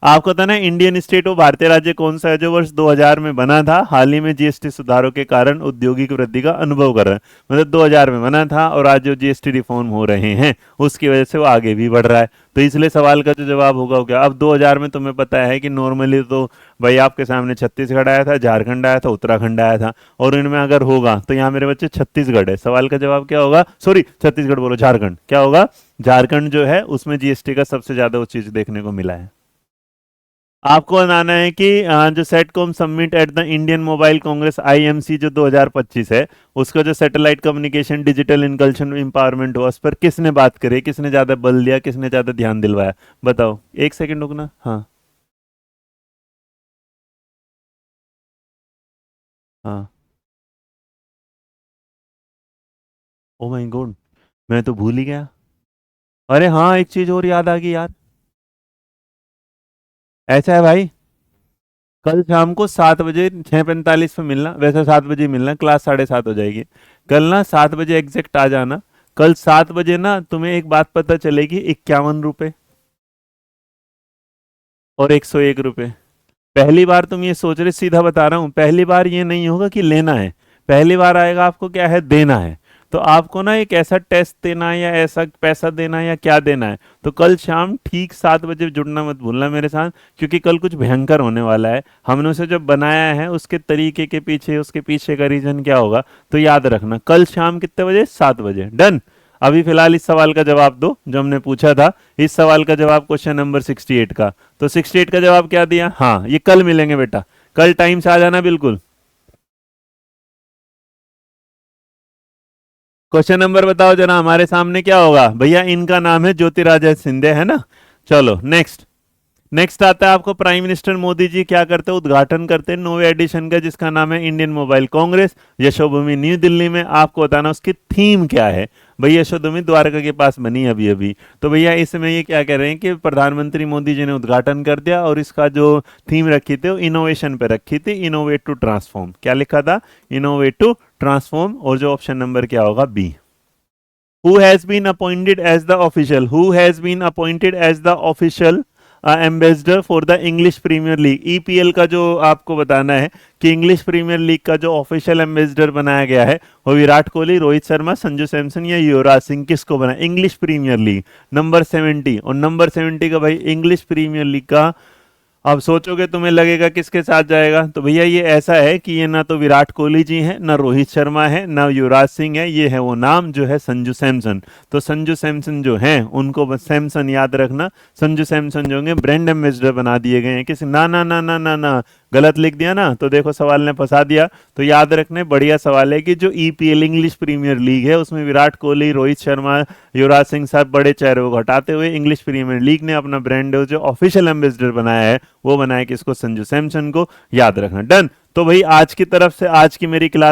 आपको पता ना इंडियन स्टेट और भारतीय राज्य कौन सा है जो वर्ष 2000 में बना था, हाल ही में GST सुधारों के कारण औद्योगिक वृद्धि का अनुभव कर रहा है। मतलब 2000 में बना था और आज जो GST रिफॉर्म हो रहे हैं उसकी वजह से वो आगे भी बढ़ रहा है। तो इसलिए सवाल का जो जवाब होगा वो क्या? अब 2000 में तुम्हें पता है कि नॉर्मली तो भाई आपके सामने छत्तीसगढ़ आया था, झारखंड आया था, उत्तराखंड आया था, और इनमें अगर होगा तो यहाँ मेरे बच्चे छत्तीसगढ़ है। सवाल का जवाब क्या होगा? सॉरी छत्तीसगढ़ बोलो, झारखंड। क्या होगा? झारखंड जो है उसमें GST का सबसे ज्यादा वो चीज देखने को मिला है। आपको बताना है कि जो sitcom summit at the Indian mobile Congress IMC जो 2025 है, उसका जो सैटेलाइट कम्युनिकेशन डिजिटल इनकल्शन एम्पावरमेंट हुआ, उस पर किसने बात करी, किसने ज्यादा बल दिया, किसने ज्यादा ध्यान दिलवाया? बताओ, एक सेकंड रुकना। हाँ हाँ। ओ माय गॉड, मैं तो भूल ही गया। अरे हाँ, एक चीज और याद आ गई यार। ऐसा है भाई, कल शाम को 7 बजे 6:45 पे मिलना, वैसे 7 बजे मिलना, क्लास 7:30 हो जाएगी। कल ना 7 बजे एग्जैक्ट आ जाना। कल 7 बजे ना तुम्हें एक बात पता चलेगी, 51 रुपए और 101 रुपए। पहली बार तुम ये सोच रहे, सीधा बता रहा हूं, पहली बार ये नहीं होगा कि लेना है, पहली बार आएगा आपको क्या है, देना है। तो आपको ना एक ऐसा टेस्ट देना है या ऐसा पैसा देना है या क्या देना है, तो कल शाम ठीक 7 बजे जुड़ना मत भूलना मेरे साथ, क्योंकि कल कुछ भयंकर होने वाला है। हमने उसे जब बनाया है उसके तरीके के पीछे, उसके पीछे का रीजन क्या होगा, तो याद रखना कल शाम कितने बजे, 7 बजे। डन। अभी फिलहाल इस सवाल का जवाब दो जो हमने पूछा था। इस सवाल का जवाब क्वेश्चन नंबर 68 का। तो 68 का जवाब क्या दिया? हाँ, ये कल मिलेंगे बेटा, कल टाइम से आ जाना बिल्कुल। क्वेश्चन नंबर बताओ जरा, हमारे सामने क्या होगा भैया? इनका नाम है ज्योतिरादित्य सिंधिया, है ना। चलो नेक्स्ट। नेक्स्ट आता है आपको, प्राइम मिनिस्टर मोदी जी क्या करते हैं, उद्घाटन करते हैं नौवे एडिशन का, जिसका नाम है Indian mobile Congress, Yashobhoomi new Delhi में। आपको बताना उसकी थीम क्या है। भैया यशोभूमि द्वारका के पास बनी अभी अभी। तो भैया इसमें ये क्या कह रहे हैं कि प्रधानमंत्री मोदी जी ने उद्घाटन कर दिया, और इसका जो थीम रखी थी वो इनोवेशन पे रखी थी, इनोवेट टू ट्रांसफॉर्म। क्या लिखा था? Innovate to transform. और जो ऑप्शन नंबर क्या होगा? B. who has been appointed as the official, who has been appointed as the official ambassador for the English Premier League, EPL का जो आपको बताना है कि इंग्लिश प्रीमियर लीग का जो ऑफिशियल एम्बेसडर बनाया गया है, वो विराट कोहली, रोहित शर्मा, संजू सैमसन या युवराज सिंह, किसको बना? इंग्लिश प्रीमियर लीग नंबर 70, और नंबर 70 का भाई इंग्लिश प्रीमियर लीग का। अब सोचोगे, तुम्हें लगेगा किसके साथ जाएगा, तो भैया ये ऐसा है कि ये ना तो विराट कोहली जी हैं, ना रोहित शर्मा है, ना युवराज सिंह है, ये है वो नाम जो है संजू सैमसन। तो संजू सैमसन जो हैं उनको बस सैमसन याद रखना। संजू सैमसन जो होंगे ब्रांड एम्बेसडर बना दिए गए हैं। किसी ना ना ना ना ना ना, गलत लिख दिया ना, तो देखो सवाल ने फंसा दिया। तो याद रखने, बढ़िया सवाल है कि जो EPL इंग्लिश प्रीमियर लीग है उसमें विराट कोहली, रोहित शर्मा, युवराज सिंह साहब बड़े चेहरे को हटाते हुए इंग्लिश प्रीमियर लीग ने अपना ब्रांड जो ऑफिशियल एम्बेसडर बनाया है, वो बनाया किसको? संजू सैमसन को। याद रखना। डन। तो भाई आज की तरफ से आज की मेरी क्लास